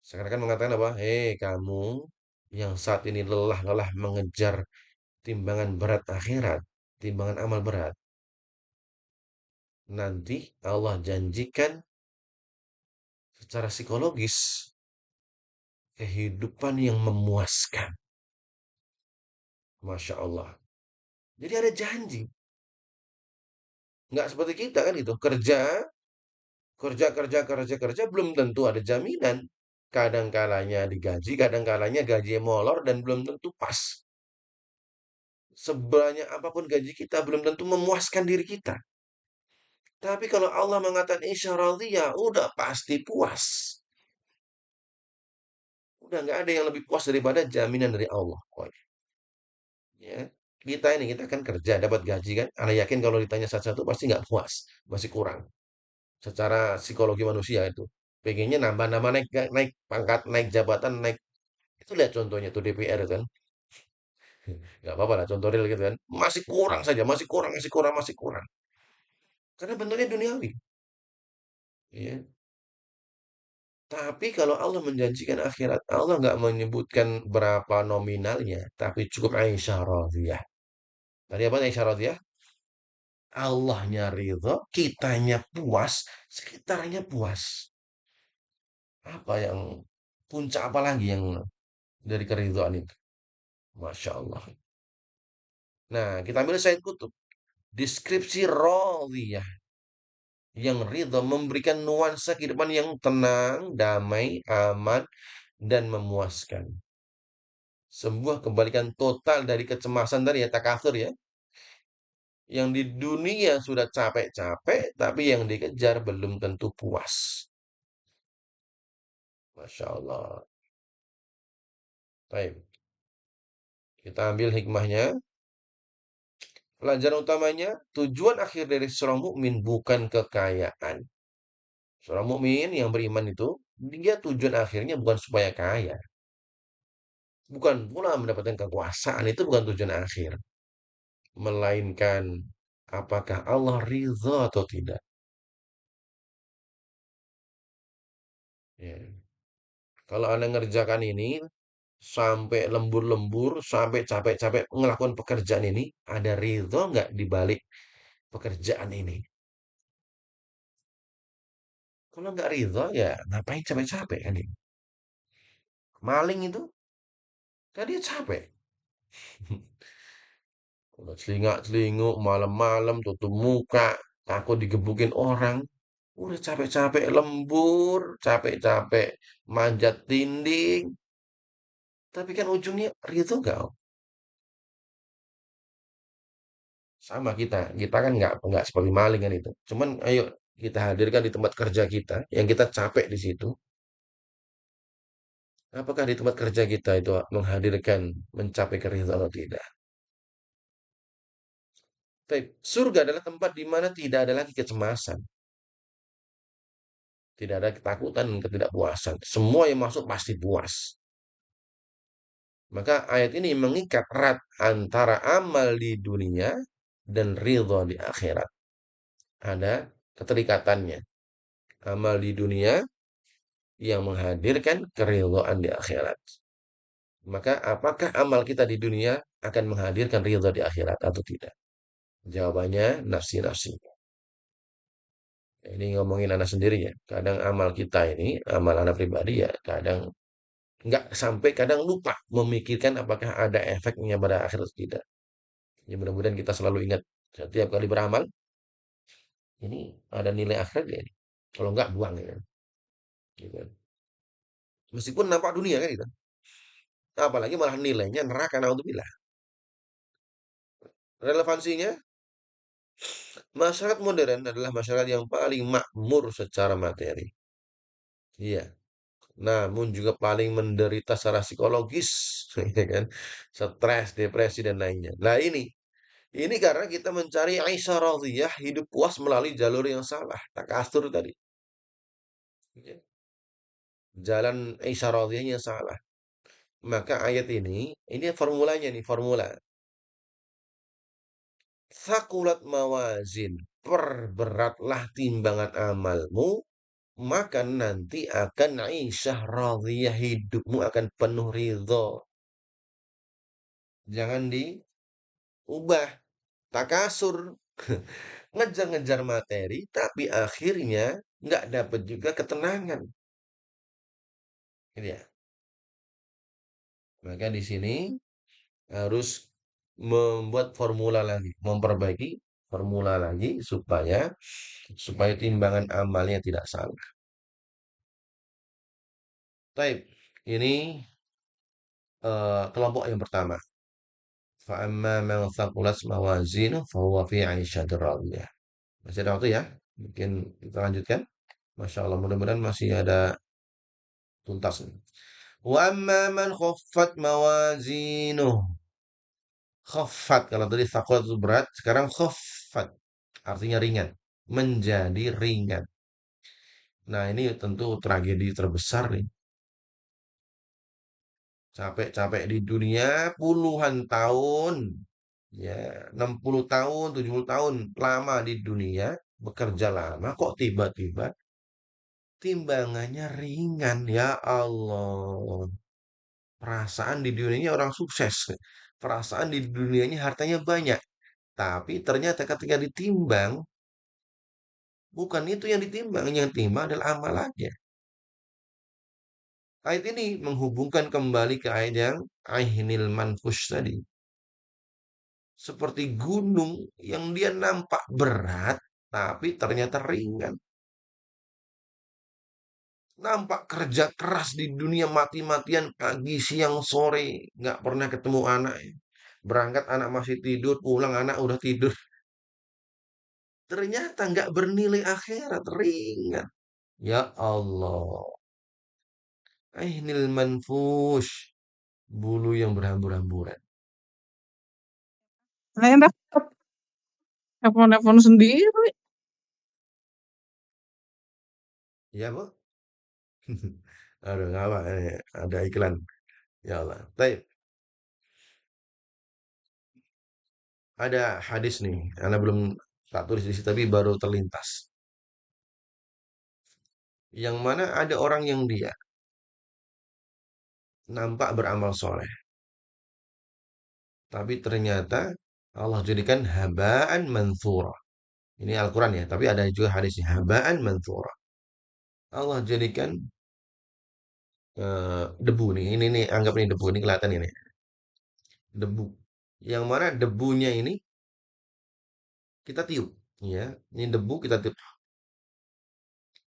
Sekarang kan mengatakan apa? Hei kamu yang saat ini lelah-lelah mengejar timbangan berat akhirat, timbangan amal berat. Nanti Allah janjikan secara psikologis kehidupan yang memuaskan. Masya Allah. Jadi ada janji. Nggak seperti kita kan itu. Kerja, kerja, kerja, kerja, kerja. Belum tentu ada jaminan. Kadang kalanya digaji, kadang kalanya gaji molor dan belum tentu pas. Sebanyak apapun gaji kita belum tentu memuaskan diri kita. Tapi kalau Allah mengatakan isyaratiyah, udah pasti puas. Udah nggak ada yang lebih puas daripada jaminan dari Allah. Pokoknya. Ya, kita kan kerja dapat gaji kan. Anda yakin kalau ditanya satu-satu pasti nggak puas, masih kurang. Secara psikologi manusia itu, pengennya nambah-nambah naik naik pangkat, naik jabatan, naik itu lihat contohnya tuh DPR itu kan. Nggak apa-apa lah contoh real gitu kan. Masih kurang saja, masih kurang, masih kurang, masih kurang. Karena bentuknya duniawi. Ya. Tapi kalau Allah menjanjikan akhirat, Allah nggak menyebutkan berapa nominalnya, tapi cukup Aisyah radhiyah. Tadi apa Aisyah radhiyah? Allahnya ridho, kitanya puas, sekitarnya puas. Apa yang puncak apa lagi yang dari keridhaan itu? Masya Allah. Nah, kita ambil Said Kutub. Deskripsi radhiyah yang ridho memberikan nuansa kehidupan yang tenang, damai, aman, dan memuaskan. Sebuah kebalikan total dari kecemasan tadi ya, takatsur ya. Yang di dunia sudah capek-capek, tapi yang dikejar belum tentu puas. Masya Allah. Baik, kita ambil hikmahnya. Pelajaran utamanya, tujuan akhir dari seorang mukmin bukan kekayaan. Seorang mukmin yang beriman itu, dia tujuan akhirnya bukan supaya kaya. Bukan pula mendapatkan kekuasaan, itu bukan tujuan akhir. Melainkan apakah Allah ridha atau tidak. Ya. Kalau Anda ngerjakan ini sampai lembur-lembur, sampai capek-capek ngelakukan pekerjaan ini, ada ridho nggak di balik pekerjaan ini? Kalau nggak ridho, ya ngapain capek-capek kan ini? Maling itu, kan dia capek. Udah celingak-celinguk, malam-malam tutup muka, takut digebukin orang. Udah capek-capek lembur, capek-capek manjat dinding. Tapi kan ujungnya ridho nggak? Sama kita, kita kan nggak seperti maling kan itu. Cuman ayo kita hadirkan di tempat kerja kita, yang kita capek di situ. Apakah di tempat kerja kita itu menghadirkan mencapai keridhaan atau tidak? Baik, surga adalah tempat di mana tidak ada lagi kecemasan, tidak ada ketakutan, ketidakpuasan. Semua yang masuk pasti puas. Maka ayat ini mengikat erat antara amal di dunia dan ridho di akhirat. Ada keterikatannya. Amal di dunia yang menghadirkan keridhaan di akhirat. Maka apakah amal kita di dunia akan menghadirkan ridha di akhirat atau tidak? Jawabannya nafsi-nafsi. Ini ngomongin anak sendiri ya. Kadang amal kita ini, amal anak pribadi ya, kadang nggak sampai kadang lupa memikirkan apakah ada efeknya pada akhirat atau tidak. Ya mudah-mudahan kita selalu ingat setiap kali beramal, ini ada nilai akhirat ya. Ini. Kalau nggak buang ya. Gitu. Meskipun nampak dunia kan itu. Apalagi malah nilainya neraka naudzubillah. Relevansinya masyarakat modern adalah masyarakat yang paling makmur secara materi. Iya, namun juga paling menderita secara psikologis, ya kan? Stres, depresi dan lainnya. Nah, ini karena kita mencari Aisyah radhiyah hidup puas melalui jalur yang salah, takastur tadi. Ya. Jalan Aisyah radhiyahnya salah. Maka ayat ini formulanya nih, formula. Sakulat mawazin, perberatlah timbangan amalmu, maka nanti akan aisyah radhiyah, hidupmu akan penuh ridho. Jangan diubah takasur, ngejar-ngejar materi, tapi akhirnya nggak dapat juga ketenangan. Gitu ya. Maka di sini harus membuat formula lagi, memperbaiki formula lagi supaya timbangan amalnya tidak salah. Taib, ini kelompok yang pertama. Fa'amma man thaqulat mawazinuh fahuwa fi 'ishatir radiyah. Masih ada waktu ya? Mungkin kita lanjutkan. Masya Allah, mudah-mudahan masih ada tuntas. Wa amma man khaffat mawazinuh. Khaffat, kalau tadi thaqulat itu berat, sekarang khaffat. Artinya ringan. Menjadi ringan. Nah, ini tentu tragedi terbesar nih. Capek-capek di dunia puluhan tahun. Ya, 60 tahun, 70 tahun lama di dunia, bekerja lama, kok tiba-tiba timbangannya ringan, ya Allah. Perasaan di dunianya orang sukses. Perasaan di dunianya hartanya banyak. Tapi ternyata ketika ditimbang, bukan itu yang ditimbang. Yang ditimbang adalah amalannya. Ayat ini menghubungkan kembali ke ayat yang Ainil Manfush tadi. Seperti gunung yang dia nampak berat, tapi ternyata ringan. Nampak kerja keras di dunia mati-matian pagi, siang, sore. Nggak pernah ketemu anak. Berangkat anak masih tidur, pulang anak udah tidur. Ternyata nggak bernilai akhirat, ringan. Ya Allah. Ainil manfush. Bulu yang berhamburan-hamburan. Saya dapat telepon-telepon sendiri. Ya, Bu? Aduh, nggak apa, ada iklan. Ya Allah. Baik, ada hadis nih. Anda belum tak tulis di situ tapi baru terlintas. Yang mana ada orang yang dia nampak beramal soleh, tapi ternyata Allah jadikan habaan manthura. Ini Al-Quran ya, tapi ada juga hadisnya habaan manthura. Allah jadikan debu nih. Ini anggap ini debu ini kelihatan ini debu. Yang mana debunya ini kita tiup, ya. Ini debu kita tiup.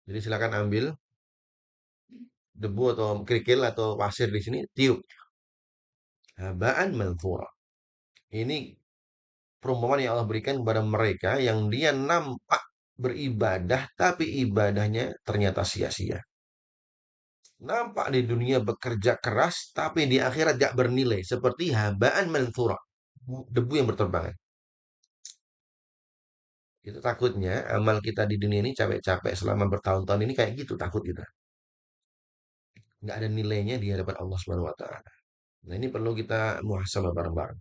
Jadi silakan ambil debu atau kerikil atau pasir di sini, tiup. Habaan manthura. Ini perumpamaan yang Allah berikan kepada mereka yang dia nampak beribadah, tapi ibadahnya ternyata sia-sia. Nampak di dunia bekerja keras, tapi di akhirat gak bernilai. Seperti habaan manthura. Debu yang berterbangan. Itu takutnya amal kita di dunia ini capek-capek selama bertahun-tahun ini kayak gitu takut kita. Nggak ada nilainya di hadapan Allah Subhanahu wa taala. Nah, ini perlu kita muhasabah bareng-bareng.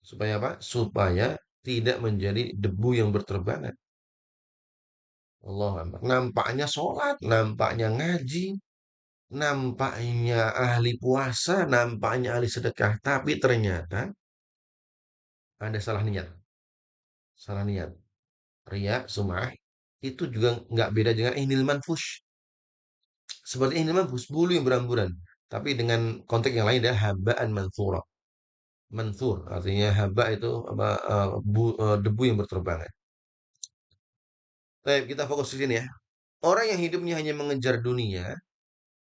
Supaya apa? Supaya tidak menjadi debu yang berterbangan. Allah Akbar. Nampaknya sholat, nampaknya ngaji, nampaknya ahli puasa, nampaknya ahli sedekah, tapi ternyata ada salah niat. Salah niat. Ria, sum'ah, itu juga nggak beda dengan ihnil manfush. Seperti ihnil manfush, bulu yang beramburan. Tapi dengan konteks yang lain adalah habaan manthura. Manthur, artinya haba itu apa, debu yang berterbangan. Baik, kita fokus di sini ya. Orang yang hidupnya hanya mengejar dunia,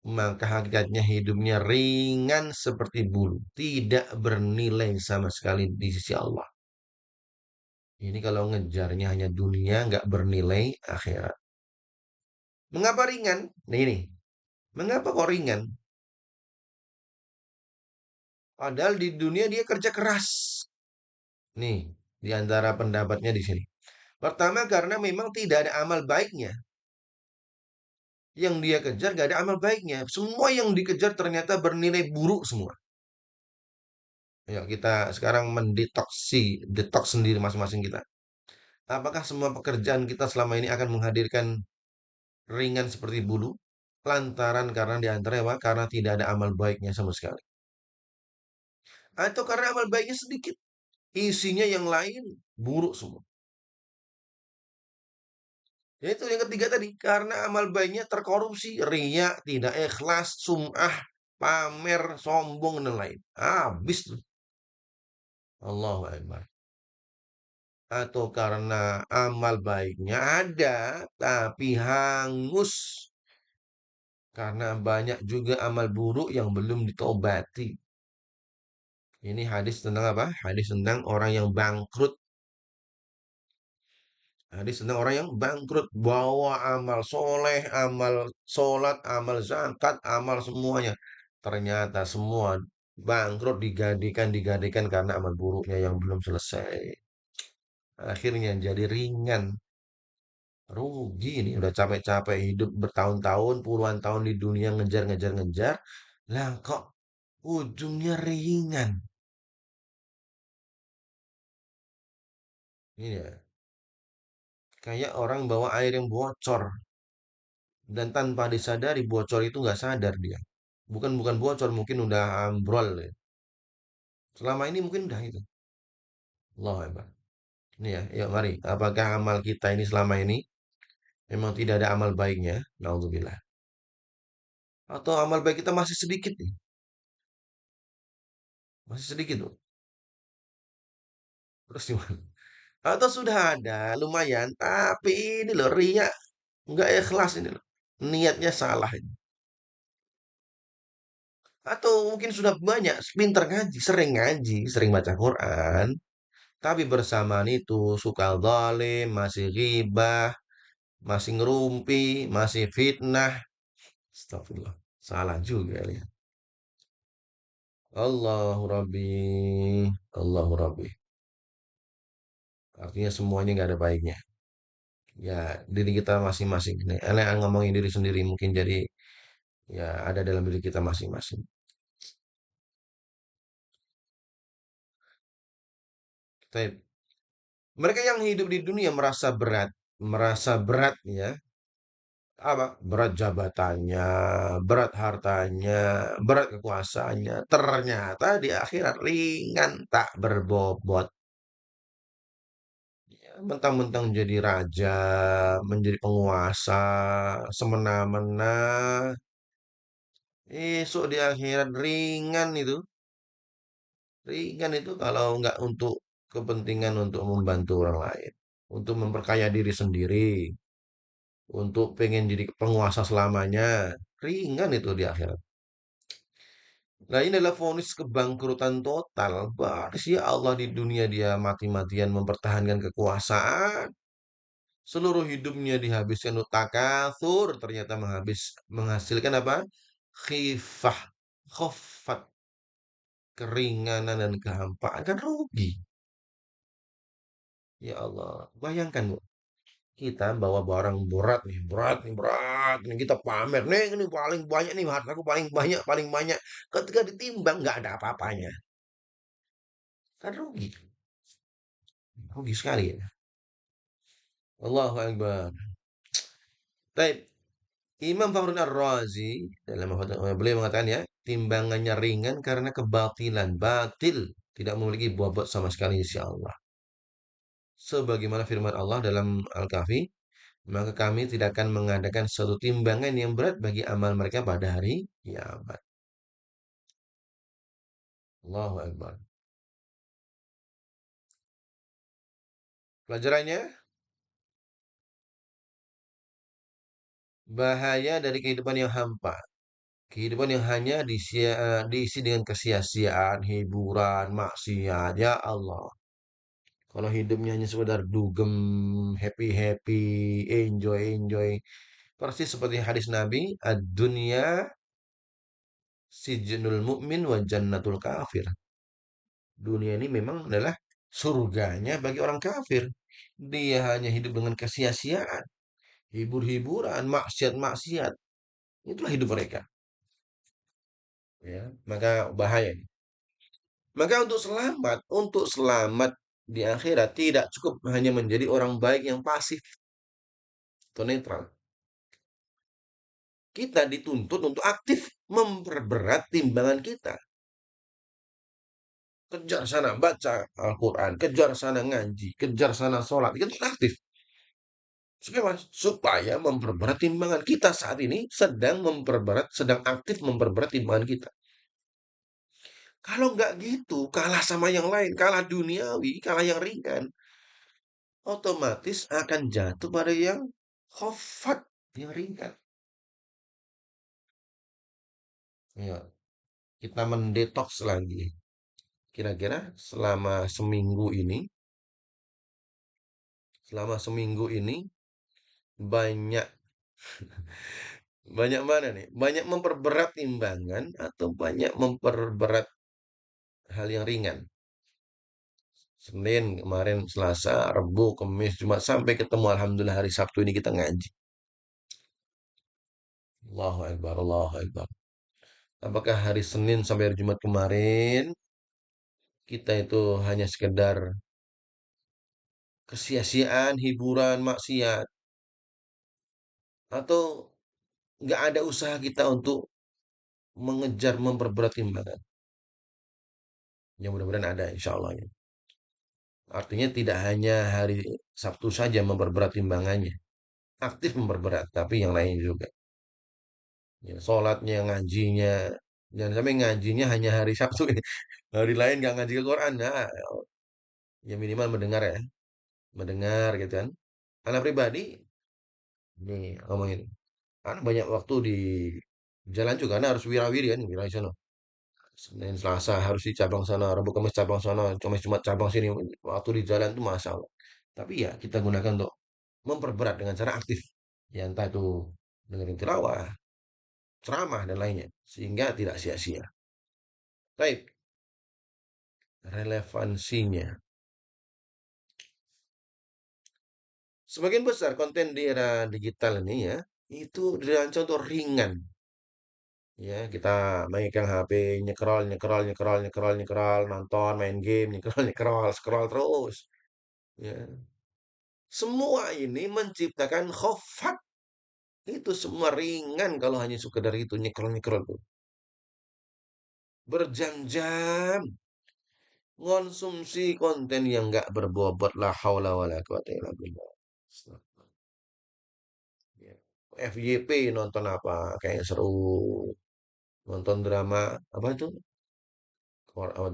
maka hakikatnya hidupnya ringan seperti bulu, tidak bernilai sama sekali di sisi Allah. Ini kalau ngejarnya hanya dunia, nggak bernilai akhirat. Mengapa ringan? Nah ini, mengapa kok ringan? Padahal di dunia dia kerja keras. Nih, di antara pendapatnya di sini. Pertama karena memang tidak ada amal baiknya. Yang dia kejar gak ada amal baiknya. Semua yang dikejar ternyata bernilai buruk semua. Ya, kita sekarang detox sendiri masing-masing kita. Apakah semua pekerjaan kita selama ini akan menghadirkan ringan seperti bulu? Lantaran karena di antaranya apa? Karena tidak ada amal baiknya sama sekali. Atau karena amal baiknya sedikit. Isinya yang lain buruk semua. Itu yang ketiga tadi. Karena amal baiknya terkorupsi. Riya, tidak ikhlas, sum'ah, pamer, sombong, dan lain. Habis tuh. Allahu Akbar. Atau karena amal baiknya ada, tapi hangus. Karena banyak juga amal buruk yang belum ditobati. Ini hadis tentang apa? Hadis tentang orang yang bangkrut. Hadis tentang orang yang bangkrut. Bawa amal soleh, amal sholat, amal zakat, amal semuanya. Ternyata semua bangkrut digadikan karena amal buruknya yang belum selesai. Akhirnya jadi ringan. Rugi nih, udah capek-capek hidup bertahun-tahun, puluhan tahun di dunia ngejar-ngejar-ngejar. Lah kok ujungnya ringan. Ini ya, kayak orang bawa air yang bocor. Dan tanpa disadari bocor itu nggak sadar dia. Bukan bocor, mungkin udah ambrol ya. Selama ini mungkin udah itu. Allah Akbar. Ini ya, yuk mari. Apakah amal kita ini selama ini memang tidak ada amal baiknya? Naudzubillah. Atau amal baik kita masih sedikit nih? Masih sedikit tuh. Terus gimana? Atau sudah ada, lumayan, tapi ini loh riya, nggak ikhlas ini loh. Niatnya salah ini. Atau mungkin sudah banyak, pinter ngaji, sering baca Quran, tapi bersamaan itu suka zalim, masih ghibah, masih ngerumpi, masih fitnah. Astagfirullah. Salah juga lihat. Allahu Rabbi. Allahu Rabbi. Artinya semuanya nggak ada baiknya. Ya, diri kita masing-masing. Nih, yang ngomongin diri sendiri mungkin jadi ya ada dalam diri kita masing-masing. Taib. Mereka yang hidup di dunia merasa berat ya, apa? Berat jabatannya, berat hartanya, berat kekuasaannya. Ternyata di akhirat ringan tak berbobot. Ya, mentang-mentang jadi raja, menjadi penguasa, semena-mena, esok di akhirat ringan itu. Ringan itu kalau nggak untuk kepentingan untuk membantu orang lain, untuk memperkaya diri sendiri, untuk pengen jadi penguasa selamanya, ringan itu di akhirat. Nah ini adalah vonis kebangkrutan total. Baris ya Allah di dunia dia mati-matian mempertahankan kekuasaan. Seluruh hidupnya dihabiskan untuk takatsur, ternyata menghasilkan apa? Khifah, khofat, keringanan dan kehampaan kan rugi. Ya Allah, bayangkan Bu, kita bawa barang berat nih, kita pamer, nih ini paling banyak nih, hartaku paling banyak. Ketika ditimbang nggak ada apa-apanya, kan rugi, rugi sekali ya. Allahu Akbar. Baik, Imam Fakhrul Ar-Razi dalam beliau mengatakan ya, timbangannya ringan karena kebatilan, batil, tidak memiliki bobot sama sekali insya Allah. Sebagaimana firman Allah dalam Al-Kahfi, maka kami tidak akan mengadakan suatu timbangan yang berat bagi amal mereka pada hari kiamat. Allahu Akbar. Pelajarannya, bahaya dari kehidupan yang hampa. Kehidupan yang hanya diisi dengan kesia-siaan, hiburan, maksiat. Ya Allah. Kalau hidupnya hanya sekedar dugem, happy-happy, enjoy-enjoy. Persis seperti hadis Nabi, ad-dunya sijnul mu'min wa jannatul kafir. Dunia ini memang adalah surganya bagi orang kafir. Dia hanya hidup dengan kesia-siaan, hibur-hiburan, maksiat-maksiat. Itulah hidup mereka. Ya, maka bahaya. Maka untuk selamat di akhirat tidak cukup hanya menjadi orang baik yang pasif atau netral. Kita dituntut untuk aktif memperberat timbangan kita. Kejar sana baca Al-Quran, kejar sana ngaji, kejar sana sholat. Kita aktif. Supaya memperberat timbangan kita saat ini sedang aktif memperberat timbangan kita. Kalau nggak gitu, kalah sama yang lain, kalah duniawi, kalah yang ringan, otomatis akan jatuh pada yang khofat, yang ringan. Ya, kita mendetoks lagi. Kira-kira selama seminggu ini banyak banyak mana nih? Banyak memperberat timbangan atau banyak memperberat hal yang ringan? Senin, kemarin Selasa, Rabu, Kamis, Jumat sampai ketemu alhamdulillah hari Sabtu ini kita ngaji. Allahu Akbar, Allahu Akbar. Apakah hari Senin sampai hari Jumat kemarin kita itu hanya sekedar kesia-siaan, hiburan, maksiat, atau nggak ada usaha kita untuk mengejar memperberat timbangan? Yang mudah-mudahan ada insya Allah ya. Artinya tidak hanya hari Sabtu saja memperberat timbangannya, aktif memperberat, tapi yang lain juga. Ya, sholatnya, ngajinya, jangan sampai ngajinya hanya hari Sabtu, hari lain nggak ngaji ke Quran. Nah, ya minimal mendengar ya, mendengar gitu kan. Anak pribadi, nih ngomongin, anak banyak waktu di jalan juga, karena harus wirawiri kan, wirawiri sono. Senin Selasa harus di cabang sana, Rabu Kamis cabang sana, Kamis Jumat cabang sini. Waktu di jalan itu masalah. Tapi ya kita gunakan untuk memperberat dengan cara aktif. Ya entah itu dengerin tilawah, ceramah dan lainnya. Sehingga tidak sia-sia. Baik, relevansinya. Sebagian besar konten di era digital ini ya, itu dirancang untuk ringan. Ya, kita megang HP, nyekrol, nyekrol, nyekrol, nyekrol, nyekrol, nonton, main game, nyekrol, nyekrol, scroll terus. Ya, semua ini menciptakan khofat. Itu semua ringan kalau hanya sekedar itu nyekrol, nyekrol tuh. Berjam-jam konsumsi konten yang nggak berbobot la haula wala quwata illa billah. Ya. FYP nonton apa? Kayak seru. Nonton drama apa itu?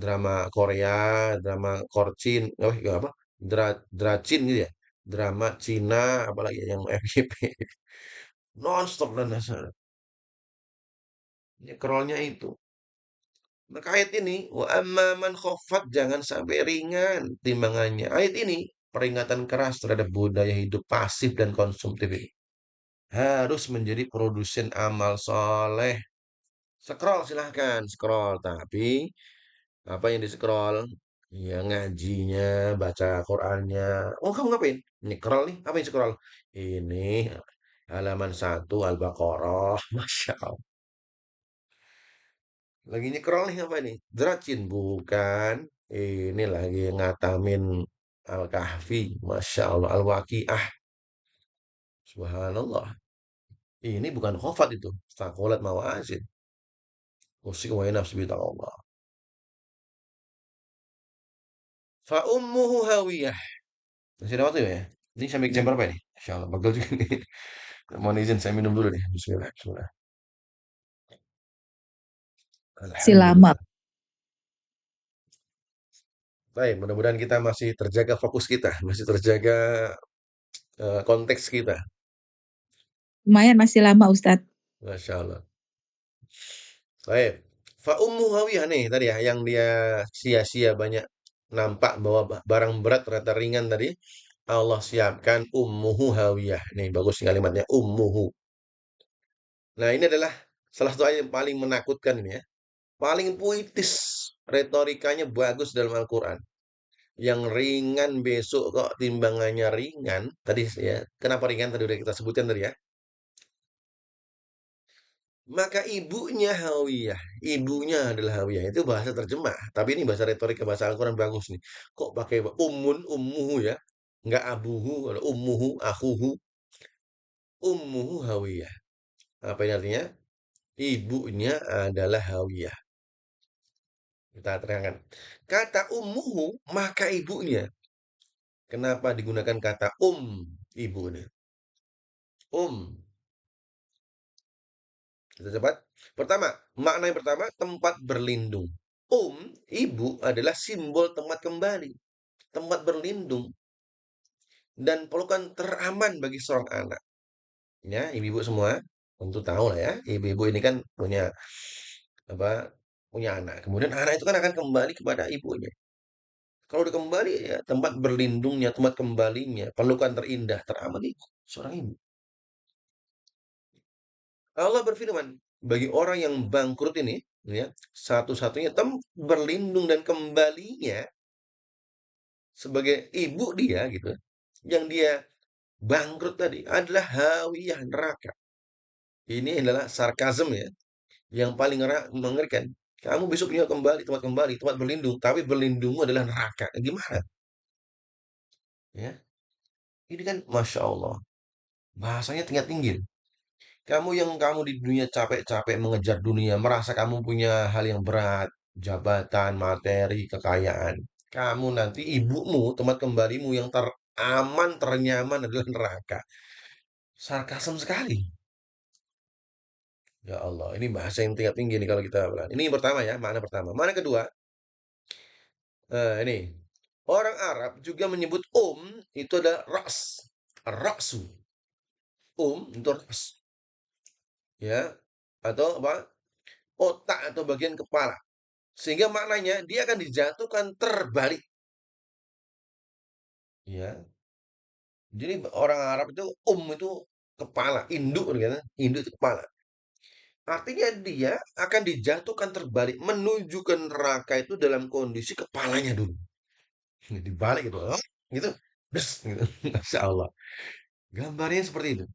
Drama Korea, drama Korcin, apa? Dracin gitu ya. Drama Cina, apalagi yang FYP. Non-stop dan dasar. Nyekrolnya itu. Maka ayat ini, wa amma man khaffat jangan sampai ringan timbangannya. Ayat ini peringatan keras terhadap budaya hidup pasif dan konsumtif ini. Harus menjadi produsen amal soleh. Scroll silahkan, scroll. Tapi apa yang di scroll? Ya ngajinya, baca Qurannya. Oh kamu ngapain? Nyekrol nih, apa yang scroll? Ini halaman 1 Al-Baqarah. Masya Allah. Lagi nyekrol nih apa nih? Dracin bukan. Ini lagi ngatamin Al-Kahfi. Masya Allah. Al-Waqiah. Subhanallah. Ini bukan khofat itu. Sakolat mawazin. Musik wa nafsi Allah. Fa ummuhu hawiyah. Masih ada waktu ya? Ini sampai jam berapa ini? Insya Allah. Bagel juga nih. Mohon izin saya minum dulu nih. Bismillah. Bismillah. Si lama. Alhamdulillah. Baik, mudah-mudahan kita masih terjaga fokus kita. Masih terjaga konteks kita. Lumayan masih lama Ustadz. Masya Allah. Baik. Fa ummu hawiyah nih tadi ya, yang dia sia-sia banyak nampak bahwa barang berat ternyata ringan tadi. Allah siapkan ummuhu hawiyah. Nih bagus kalimatnya ummuhu. Nah, ini adalah salah satu ayat yang paling menakutkan ini ya. Paling puitis. Retorikanya bagus dalam Al-Quran. Yang ringan besok kok timbangannya ringan. Tadi ya, kenapa ringan tadi udah kita sebutkan tadi ya. Maka ibunya Hawiyah. Ibunya adalah Hawiyah. Itu bahasa terjemah. Tapi ini bahasa retorika bahasa Al-Quran bagus nih. Kok pakai ummun, ummuhu ya. Nggak abuhu, kalau ummuhu, akhuhu. Ummuhu Hawiyah. Apa ini artinya? Ibunya adalah Hawiyah. Kita terangkan. Kata ummuhu, maka ibunya. Kenapa digunakan kata ibu ini? Kita cepat. Pertama, makna yang pertama, tempat berlindung. Ibu adalah simbol tempat kembali. Tempat berlindung dan pelukan teraman bagi seorang anak. Ya, ibu-ibu semua tentu tahu lah ya. Ibu-ibu ini kan punya apa? Punya anak. Kemudian anak itu kan akan kembali kepada ibunya. Kalau udah kembali ya tempat berlindungnya, tempat kembalinya, pelukan terindah, teraman itu seorang ibu. Allah berfirman, bagi orang yang bangkrut ini, ya, satu-satunya tempat berlindung dan kembalinya sebagai ibu dia gitu, yang dia bangkrut tadi adalah hawiyah neraka. Ini adalah sarkasm ya, yang paling mengerikan. Kamu besok punya kembali, tempat berlindung, tapi berlindungmu adalah neraka. Gimana? Ya, ini kan masya Allah, bahasanya tingkat tinggi. Kamu di dunia capek-capek mengejar dunia, merasa kamu punya hal yang berat, jabatan, materi, kekayaan. Kamu nanti ibumu, tempat kembalimu yang teraman, ternyaman adalah neraka. Sarkasem sekali. Ya Allah, ini bahasa yang tingkat tinggi nih kalau kita bilang. Ini yang pertama ya, makna pertama. Mana kedua? Ini. Orang Arab juga menyebut itu adalah ras. Raksu. Itu ras. Ya. Atau apa? Otak atau bagian kepala. Sehingga maknanya dia akan dijatuhkan terbalik. Ya. Jadi orang Arab itu itu kepala, induk gitu. Induk itu kepala. Artinya dia akan dijatuhkan terbalik menuju ke neraka itu dalam kondisi kepalanya dulu. Dibalik gitu. Gitu. Des, gitu. Masya Allah. Gambarnya seperti itu.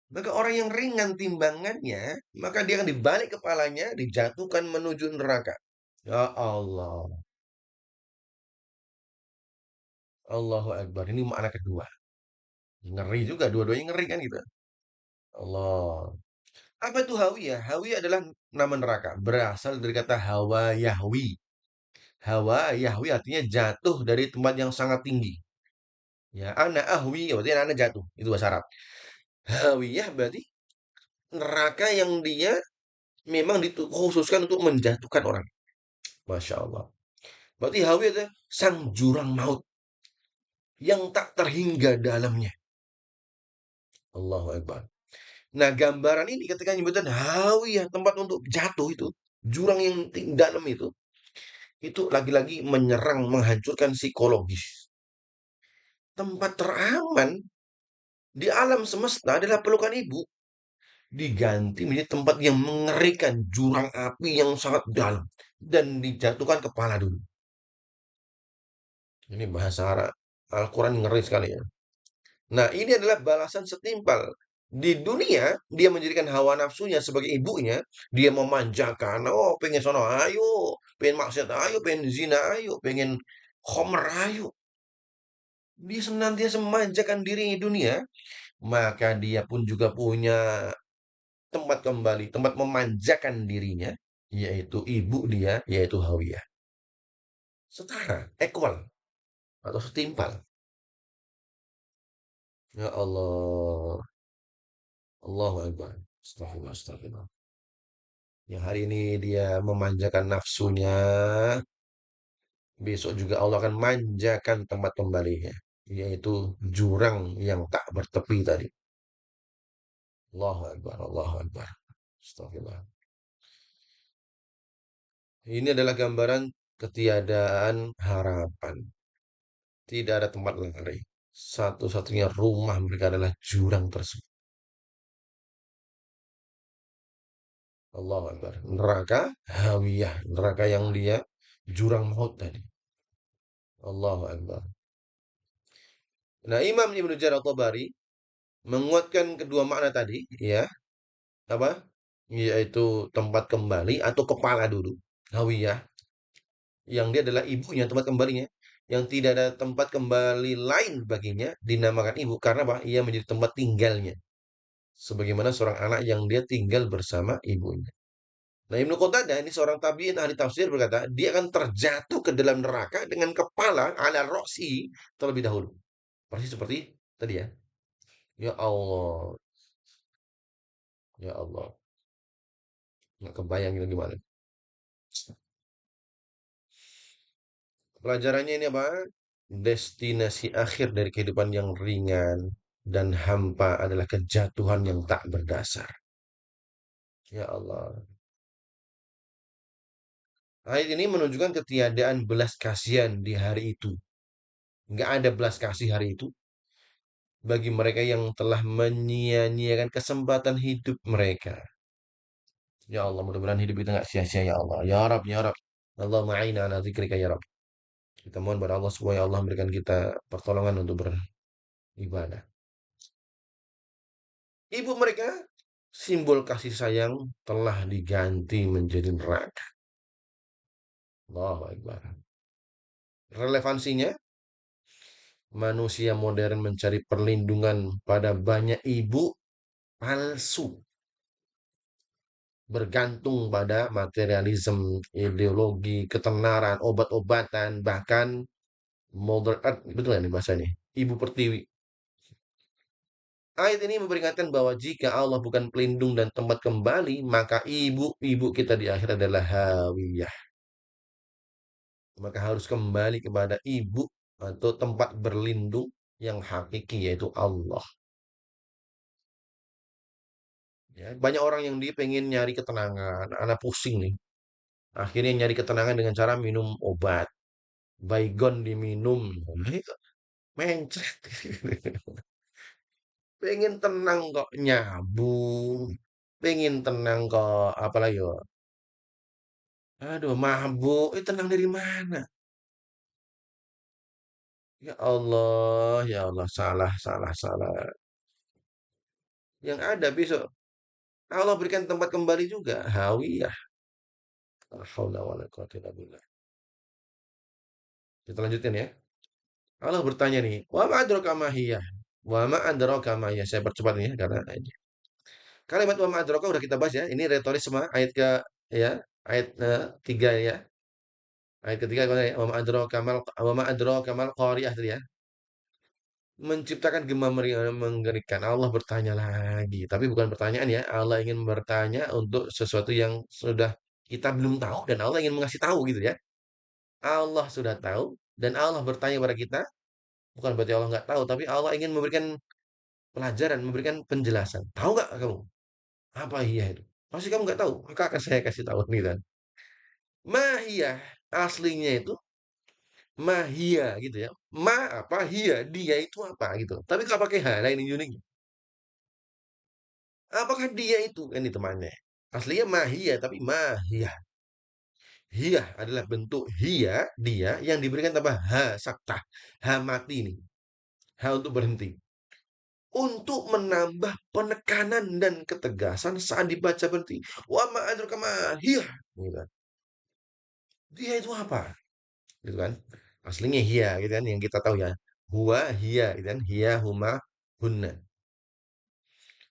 Maka orang yang ringan timbangannya, maka dia akan dibalik kepalanya, dijatuhkan menuju neraka. Ya Allah, Allahu Akbar. Ini makna kedua. Ngeri juga, dua-duanya ngeri kan gitu. Allah. Apa itu Hawiyah? Hawiyah adalah nama neraka. Berasal dari kata Hawa Yahwi. Hawa Yahwi artinya jatuh dari tempat yang sangat tinggi. Ya, ana ahwi, berarti anak jatuh. Itu bahasa Arab. Hawiyah berarti neraka yang dia memang dikhususkan untuk menjatuhkan orang. Masya Allah. Berarti Hawiyah itu sang jurang maut yang tak terhingga dalamnya. Allahu Akbar. Nah, gambaran ini ketika nyebutkan Hawiyah, tempat untuk jatuh itu, jurang yang dalam itu lagi-lagi menyerang, menghancurkan psikologis. Tempat teraman di alam semesta adalah pelukan ibu, diganti menjadi tempat yang mengerikan, jurang api yang sangat dalam, dan dijatuhkan kepala dulu. Ini bahasa Arab. Al-Quran ngeri sekali ya. Nah, ini adalah balasan setimpal. Di dunia, dia menjadikan hawa nafsunya sebagai ibunya. Dia memanjakan, oh pengen sono, ayo. Pengen maksiat, ayo. Pengen zina, ayo. Pengen khomer, ayo. Dia senantiasa memanjakan diri di dunia. Maka dia pun juga punya tempat kembali, tempat memanjakan dirinya. Yaitu ibu dia, yaitu Hawiyah. Setara, equal, atau setimpal. Ya Allah. Allahu Akbar. Astagfirullah, astagfirullah. Yang hari ini dia memanjakan nafsunya, besok juga Allah akan manjakan tempat kembalinya, yaitu jurang yang tak bertepi tadi. Allahu Akbar, Allahu Akbar. Astagfirullah. Ini adalah gambaran ketiadaan harapan. Tidak ada tempat lari. Satu-satunya rumah mereka adalah jurang tersebut. Allahu Akbar. Neraka hawiyah, neraka yang dia jurang maut tadi. Allahu Akbar. Nah, Imam Ibnu Jarir At-Tabari menguatkan kedua makna tadi, ya, apa? Yaitu tempat kembali atau kepala dulu, hawiyah, yang dia adalah ibunya, tempat kembalinya, yang tidak ada tempat kembali lain baginya, dinamakan ibu karena apa? Ia menjadi tempat tinggalnya. Sebagaimana seorang anak yang dia tinggal bersama ibunya. Nah, Ibnu Qutadah ini seorang tabi'in ahli tafsir berkata, dia akan terjatuh ke dalam neraka dengan kepala ala roksi terlebih dahulu. Persis seperti tadi ya. Ya Allah, ya Allah. Nggak kebayang itu gimana. Pelajarannya ini apa? Destinasi akhir dari kehidupan yang ringan dan hampa adalah kejatuhan yang tak berdasar. Ya Allah. Ayat ini menunjukkan ketiadaan belas kasihan di hari itu. Nggak ada belas kasih hari itu bagi mereka yang telah menyia-nyiakan kesempatan hidup mereka. Ya Allah, mudah-mudahan hidup kita nggak sia-sia ya Allah. Ya Rab, ya Rab. Allah ma'ina ala zikrika ya Rab. Kita mohon pada Allah supaya Allah memberikan kita pertolongan untuk beribadah. Ibu mereka, simbol kasih sayang, telah diganti menjadi neraka. Allahu Akbar. Relevansinya, manusia modern mencari perlindungan pada banyak ibu palsu, bergantung pada materialisme, ideologi, ketenaran, obat-obatan, bahkan Mother Earth, betul nggak nih bahasa ini? Ibu Pertiwi. Ayat ini memperingatkan bahwa jika Allah bukan pelindung dan tempat kembali, maka ibu-ibu kita di akhir adalah hawiyah. Maka harus kembali kepada ibu atau tempat berlindung yang hakiki yaitu Allah. Ya, banyak orang yang dia pengen nyari ketenangan, anak pusing nih. Akhirnya nyari ketenangan dengan cara minum obat. Baygon diminum, mencret. Pengen tenang kok nyabu. Pengen tenang kok apalagi ya? Aduh, mabuk. Tenang dari mana? Ya Allah, salah, salah, salah. Yang ada besok Allah berikan tempat kembali juga, hawiyah. La haula wala quwata illa billah. Kita lanjutin ya. Allah bertanya nih, wa ma adraka ma hiya? Wa ma adraka ma hiya? Saya percepat nih ya karena ini. Kalimat wa ma adraka udah kita bahas ya. Ini retoris semua ayat ke ya, ayat 3 ya. Ayat ketiga wa ma adraka mal wa ma adraka mal qariyah tadi ya. Menciptakan gema mengerikan. Allah bertanya lagi, tapi bukan pertanyaan ya. Allah ingin bertanya untuk sesuatu yang sudah kita belum tahu dan Allah ingin mengasih tahu gitu ya. Allah sudah tahu dan Allah bertanya kepada kita, bukan berarti Allah nggak tahu, tapi Allah ingin memberikan pelajaran, memberikan penjelasan. Tahu nggak kamu? Apa iya itu? Pasti kamu nggak tahu. Maka akan saya kasih tahu nih kan. Mahiyah aslinya itu mahia gitu ya. Ma apa hia dia itu apa gitu. Tapi kalau pakai h, nah ini uniknya. Apakah dia itu kan itu temannya? Aslinya mahia tapi mahia. Hia adalah bentuk hia dia yang diberikan tambah ha saktah, ha mati ini, ha untuk berhenti. Untuk menambah penekanan dan ketegasan saat dibaca berhenti. Wa ma adraka ma hiya. Gitu kan. Dia itu apa? Gitu kan. Aslinya hiya gitu kan yang kita tahu ya. Huwa hiya gitu kan. Hiya huma hunna.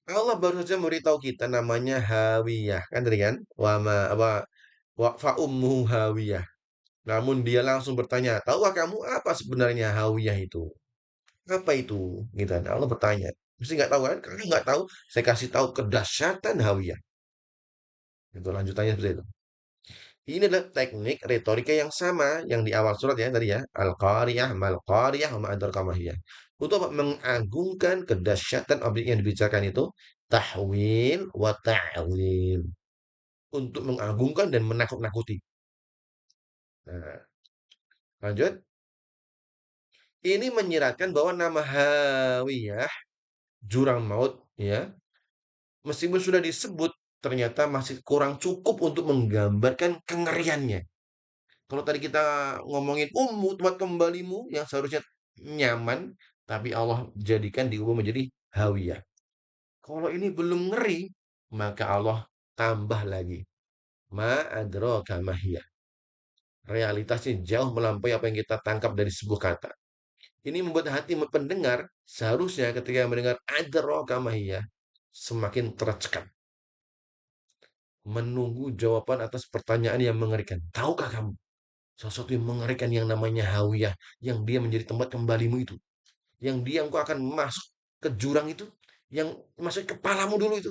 Allah baru saja memberitahu kita namanya Hawiyah kan tadi kan? Wa ma apa wa fa ummuhu Hawiyah. Namun dia langsung bertanya, "Tahukah kamu apa sebenarnya Hawiyah itu?" Apa itu? Gitu kan. Allah bertanya. Mesti nggak tahu kan? Kalau nggak tahu, saya kasih tahu kedahsyatan Hawiyah. Itu lanjutannya seperti itu. Ini adalah teknik retorika yang sama yang di awal surat ya tadi ya. Al-qariyah, mal-qariyah, wa ma adraka ma hiya. Untuk apa? Mengagungkan kedahsyatan objek yang dibicarakan itu tahwil wa ta'wil. Untuk mengagungkan dan menakut-nakuti. Nah, lanjut. Ini menyiratkan bahwa nama Hawiyah, jurang maut, ya, meskipun sudah disebut, ternyata masih kurang cukup untuk menggambarkan kengeriannya. Kalau tadi kita ngomongin tempat kembalimu yang seharusnya nyaman, tapi Allah jadikan diubah menjadi hawiyah. Kalau ini belum ngeri, maka Allah tambah lagi. Ma adraka mahiyah. Realitasnya jauh melampaui apa yang kita tangkap dari sebuah kata. Ini membuat hati pendengar seharusnya ketika mendengar adraka mahiyah semakin tercekat menunggu jawaban atas pertanyaan yang mengerikan. Tahukah kamu sesuatu yang mengerikan yang namanya hawiyah, yang dia menjadi tempat kembalimu itu, yang dia engkau akan masuk ke jurang itu, yang masuk ke kepalamu dulu itu,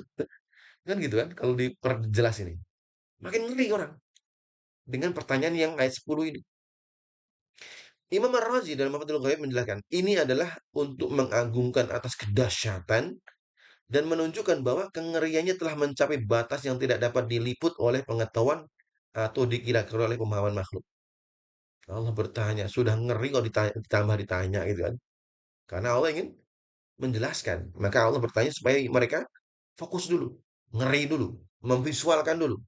kan gitu kan? Kalau diperjelas ini, makin ngeri orang dengan pertanyaan yang ayat 10 ini. Imam Ar-Razi dalam Fathul Ghaib menjelaskan, ini adalah untuk mengagungkan atas kedahsyatan dan menunjukkan bahwa kengeriannya telah mencapai batas yang tidak dapat diliput oleh pengetahuan atau dikira-kira oleh pemahaman makhluk. Allah bertanya, sudah ngeri kok ditambah ditanya gitu kan. Karena Allah ingin menjelaskan. Maka Allah bertanya supaya mereka fokus dulu, ngeri dulu, memvisualkan dulu.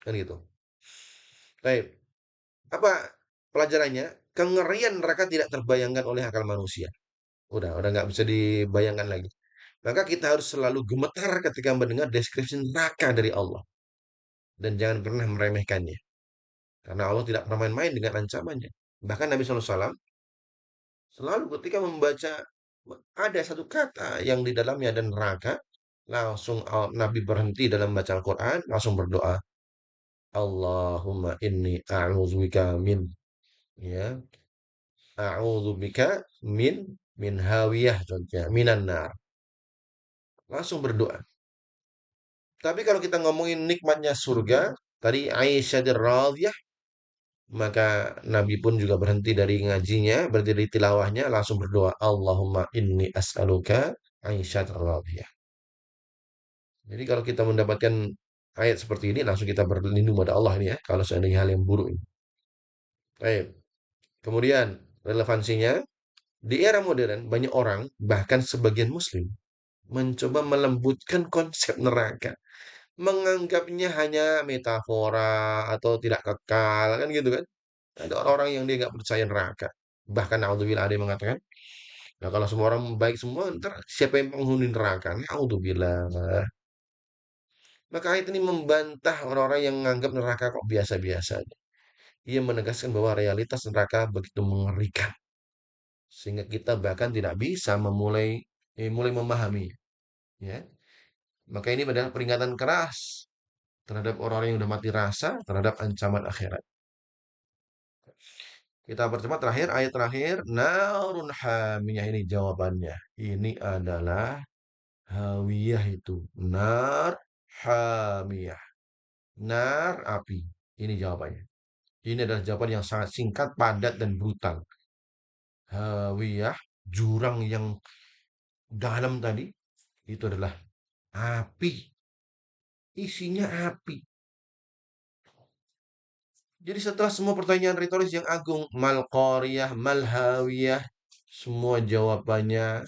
Kan gitu. Baik, apa pelajarannya? Kengerian neraka tidak terbayangkan oleh akal manusia. Udah nggak bisa dibayangkan lagi. Maka kita harus selalu gemetar ketika mendengar deskripsi neraka dari Allah. Dan jangan pernah meremehkannya. Karena Allah tidak pernah main-main dengan ancamannya. Bahkan Nabi SAW selalu ketika membaca ada satu kata yang di dalamnya ada neraka, langsung Nabi berhenti dalam baca Al-Quran, langsung berdoa. Allahumma inni a'udzubika min ya a'udzubika min hawiyah contohnya minan nar. Langsung berdoa. Tapi kalau kita ngomongin nikmatnya surga, tadi Aisyah radhiyah, maka Nabi pun juga berhenti dari ngajinya, berhenti dari tilawahnya, langsung berdoa, Allahumma inni as'aluka Aisyah radhiyah. Jadi kalau kita mendapatkan ayat seperti ini, langsung kita berlindung pada Allah ini ya, kalau seandainya hal yang buruk ini. Baik. Kemudian relevansinya, di era modern banyak orang, bahkan sebagian muslim, mencoba melembutkan konsep neraka. Menganggapnya hanya metafora atau tidak kekal, kan gitu kan? Ada orang-orang yang dia nggak percaya neraka. Bahkan naudzubillah ada yang mengatakan, Nah, kalau semua orang baik semua, ntar siapa yang penghuni neraka? Naudzubillah. Maka ayat ini membantah orang-orang yang menganggap neraka kok biasa-biasa aja. Ia menegaskan bahwa realitas neraka begitu mengerikan, sehingga kita bahkan tidak bisa mulai memahami, ya. Maka ini adalah peringatan keras terhadap orang-orang yang sudah mati rasa terhadap ancaman akhirat. Kita percepat terakhir, ayat terakhir, narun hamiyah, ini jawabannya. Ini adalah hawiyah itu. Nar hamiyah. Nar api. Ini jawabannya. Ini adalah jawaban yang sangat singkat, padat, dan brutal. Hawiyah, jurang yang dalam tadi, itu adalah api. Isinya api. Jadi setelah semua pertanyaan retoris yang agung, mal qariyah, mal hawiyah, semua jawabannya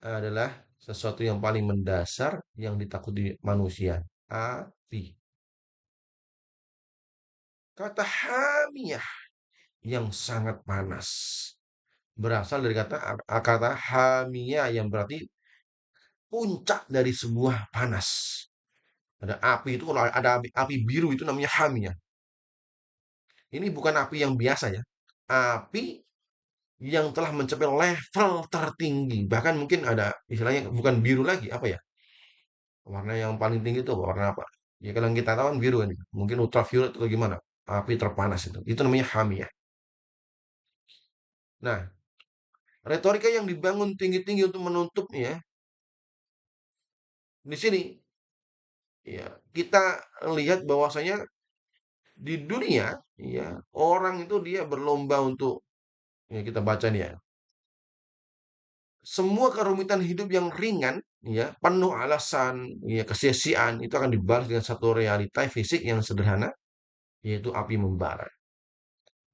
adalah sesuatu yang paling mendasar yang ditakuti manusia. Api. Kata hamiyah yang sangat panas berasal dari kata hamiyah yang berarti puncak dari sebuah panas. Ada api itu, kalau ada api biru itu namanya hamiyah. Ini bukan api yang biasa ya. Api yang telah mencapai level tertinggi. Bahkan mungkin ada istilahnya bukan biru lagi, apa ya? Warna yang paling tinggi itu warna apa? Ya kalau yang kita tahu kan biru kan. Mungkin ultraviolet atau gimana? Api terpanas itu. Itu namanya hamiyah. Nah, retorika yang dibangun tinggi-tinggi untuk menutupnya di sini, ya, kita lihat bahwasanya di dunia, ya, orang itu dia berlomba untuk, ya, kita baca nih ya, semua kerumitan hidup yang ringan, ya, penuh alasan, ya, kesia-siaan itu akan dibalas dengan satu realita fisik yang sederhana, yaitu api membara.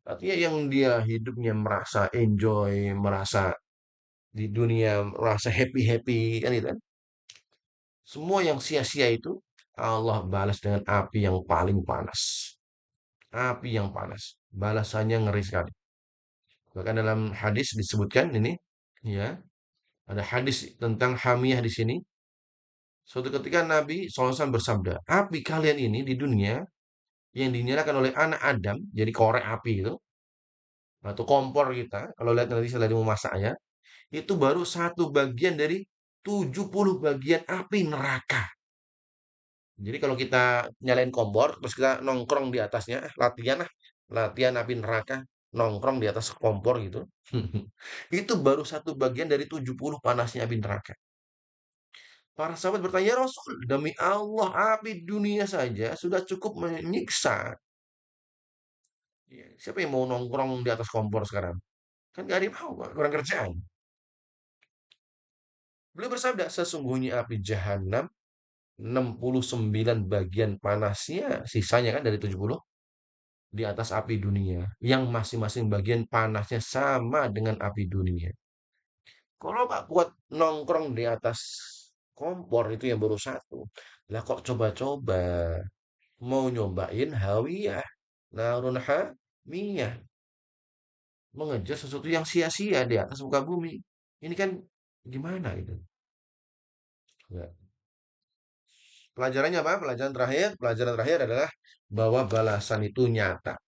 Artinya yang dia hidupnya merasa enjoy, merasa di dunia merasa happy-happy kan itu kan. Semua yang sia-sia itu Allah balas dengan api yang paling panas. Api yang panas. Balasannya ngeri sekali. Bahkan dalam hadis disebutkan ini, ya, ada hadis tentang hamiyah di sini. Suatu ketika Nabi SAW bersabda, api kalian ini di dunia yang dinyalakan oleh anak Adam, jadi korek api itu, atau kompor kita, kalau lihat nanti saya lagi memasak ya, itu baru satu bagian dari 70 bagian api neraka. Jadi kalau kita nyalain kompor, terus kita nongkrong di atasnya, latihan lah, latihan api neraka, nongkrong di atas kompor gitu. Itu baru satu bagian dari 70 panasnya api neraka. Para sahabat bertanya, "Ya Rasul, demi Allah, api dunia saja sudah cukup menyiksa. Ya, siapa yang mau nongkrong di atas kompor sekarang? Kan gak ada yang mau, kurang kerjaan." Beliau bersabda, sesungguhnya api jahanam 69 bagian panasnya, sisanya kan dari 70, di atas api dunia, yang masing-masing bagian panasnya sama dengan api dunia. Kalau Pak buat nongkrong di atas kompor itu yang baru satu, lah kok coba-coba mau nyobain hawiyah, narun hamiyah, mengejar sesuatu yang sia-sia di atas muka bumi. Ini kan gimana itu? Ya. Pelajarannya apa? Pelajaran terakhir adalah bahwa balasan itu nyata.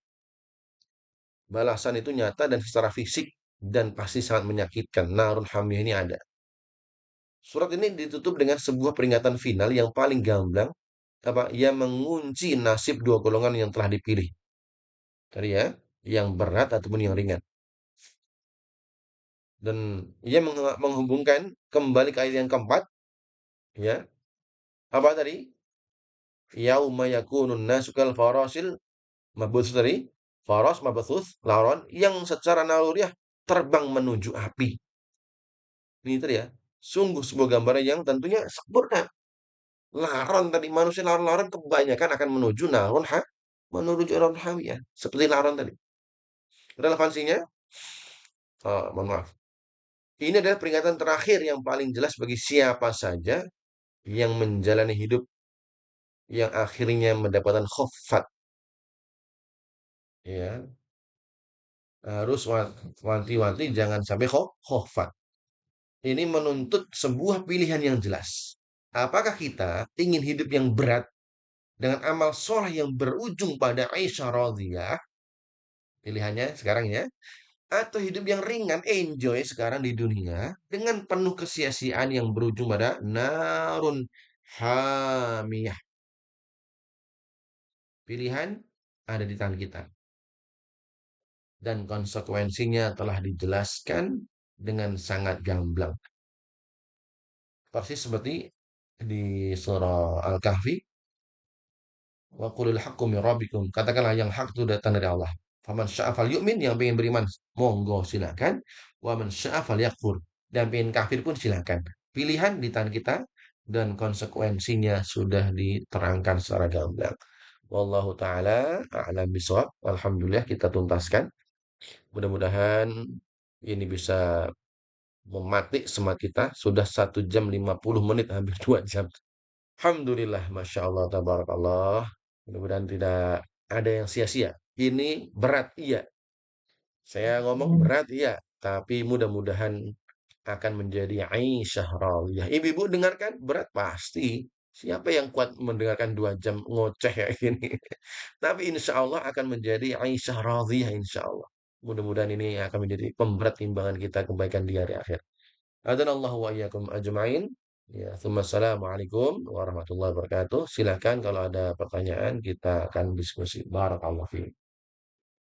Balasan itu nyata dan secara fisik dan pasti sangat menyakitkan. Narun hamiyah ini ada. Surat ini ditutup dengan sebuah peringatan final yang paling gamblang, apa? Yang mengunci nasib dua golongan yang telah dipilih. Tadi ya, yang berat ataupun yang ringan. Dan ia menghubungkan kembali ke ayat yang keempat, ya. Apa tadi? Yauma yakunun nasu kal farasil mabthus tadi. Faras mabthus lawan yang secara naluriah terbang menuju api. Ini tadi ya. Sungguh sebuah gambaran yang tentunya sempurna. Laron tadi, manusia laron-laron kebanyakan akan menuju menuju naron hawiyah. Seperti laron tadi. Relevansinya, mohon maaf. Ini adalah peringatan terakhir yang paling jelas bagi siapa saja yang menjalani hidup yang akhirnya mendapatkan khofat. Ya, harus wanti-wanti jangan sampai khofat. Ini menuntut sebuah pilihan yang jelas. Apakah kita ingin hidup yang berat dengan amal soleh yang berujung pada Aisyah radhiyah, pilihannya sekarang ya, atau hidup yang ringan, enjoy sekarang di dunia dengan penuh kesia-siaan yang berujung pada narun hamiyah. Pilihan ada di tangan kita dan konsekuensinya telah dijelaskan dengan sangat gamblang. Persis seperti di surah Al-Kahfi, wa qulil haqqu min rabbikum. Katakanlah yang hak itu datang dari Allah. Faman syaa falyu'min, yang pengen beriman, monggo silakan. Wa man syaa falyakfur, dan pengen kafir pun silakan. Pilihan di tangan kita dan konsekuensinya sudah diterangkan secara gamblang. Wallahu taala a'lam bishawab. Alhamdulillah kita tuntaskan. Mudah-mudahan ini bisa mematik semangat kita. Sudah 1 jam 50 menit, hampir 2 jam. Alhamdulillah, Masya Allah, Tabarakallah. Mudah-mudahan tidak ada yang sia-sia. Ini berat, iya. Saya ngomong berat, iya. Tapi mudah-mudahan akan menjadi Aisyah radhiyah. Ibu-ibu dengarkan berat pasti. Siapa yang kuat mendengarkan 2 jam ngoceh kayak gini? Tapi insya Allah akan menjadi Aisyah radhiyah insya Allah. Mudah-mudahan ini akan menjadi pemberat timbangan kita kebaikan di hari akhir. Adanallahu wa iyyakum ajma'in. Ya, assalamualaikum warahmatullahi wabarakatuh. Silakan kalau ada pertanyaan kita akan diskusi. Barakallahu fiik.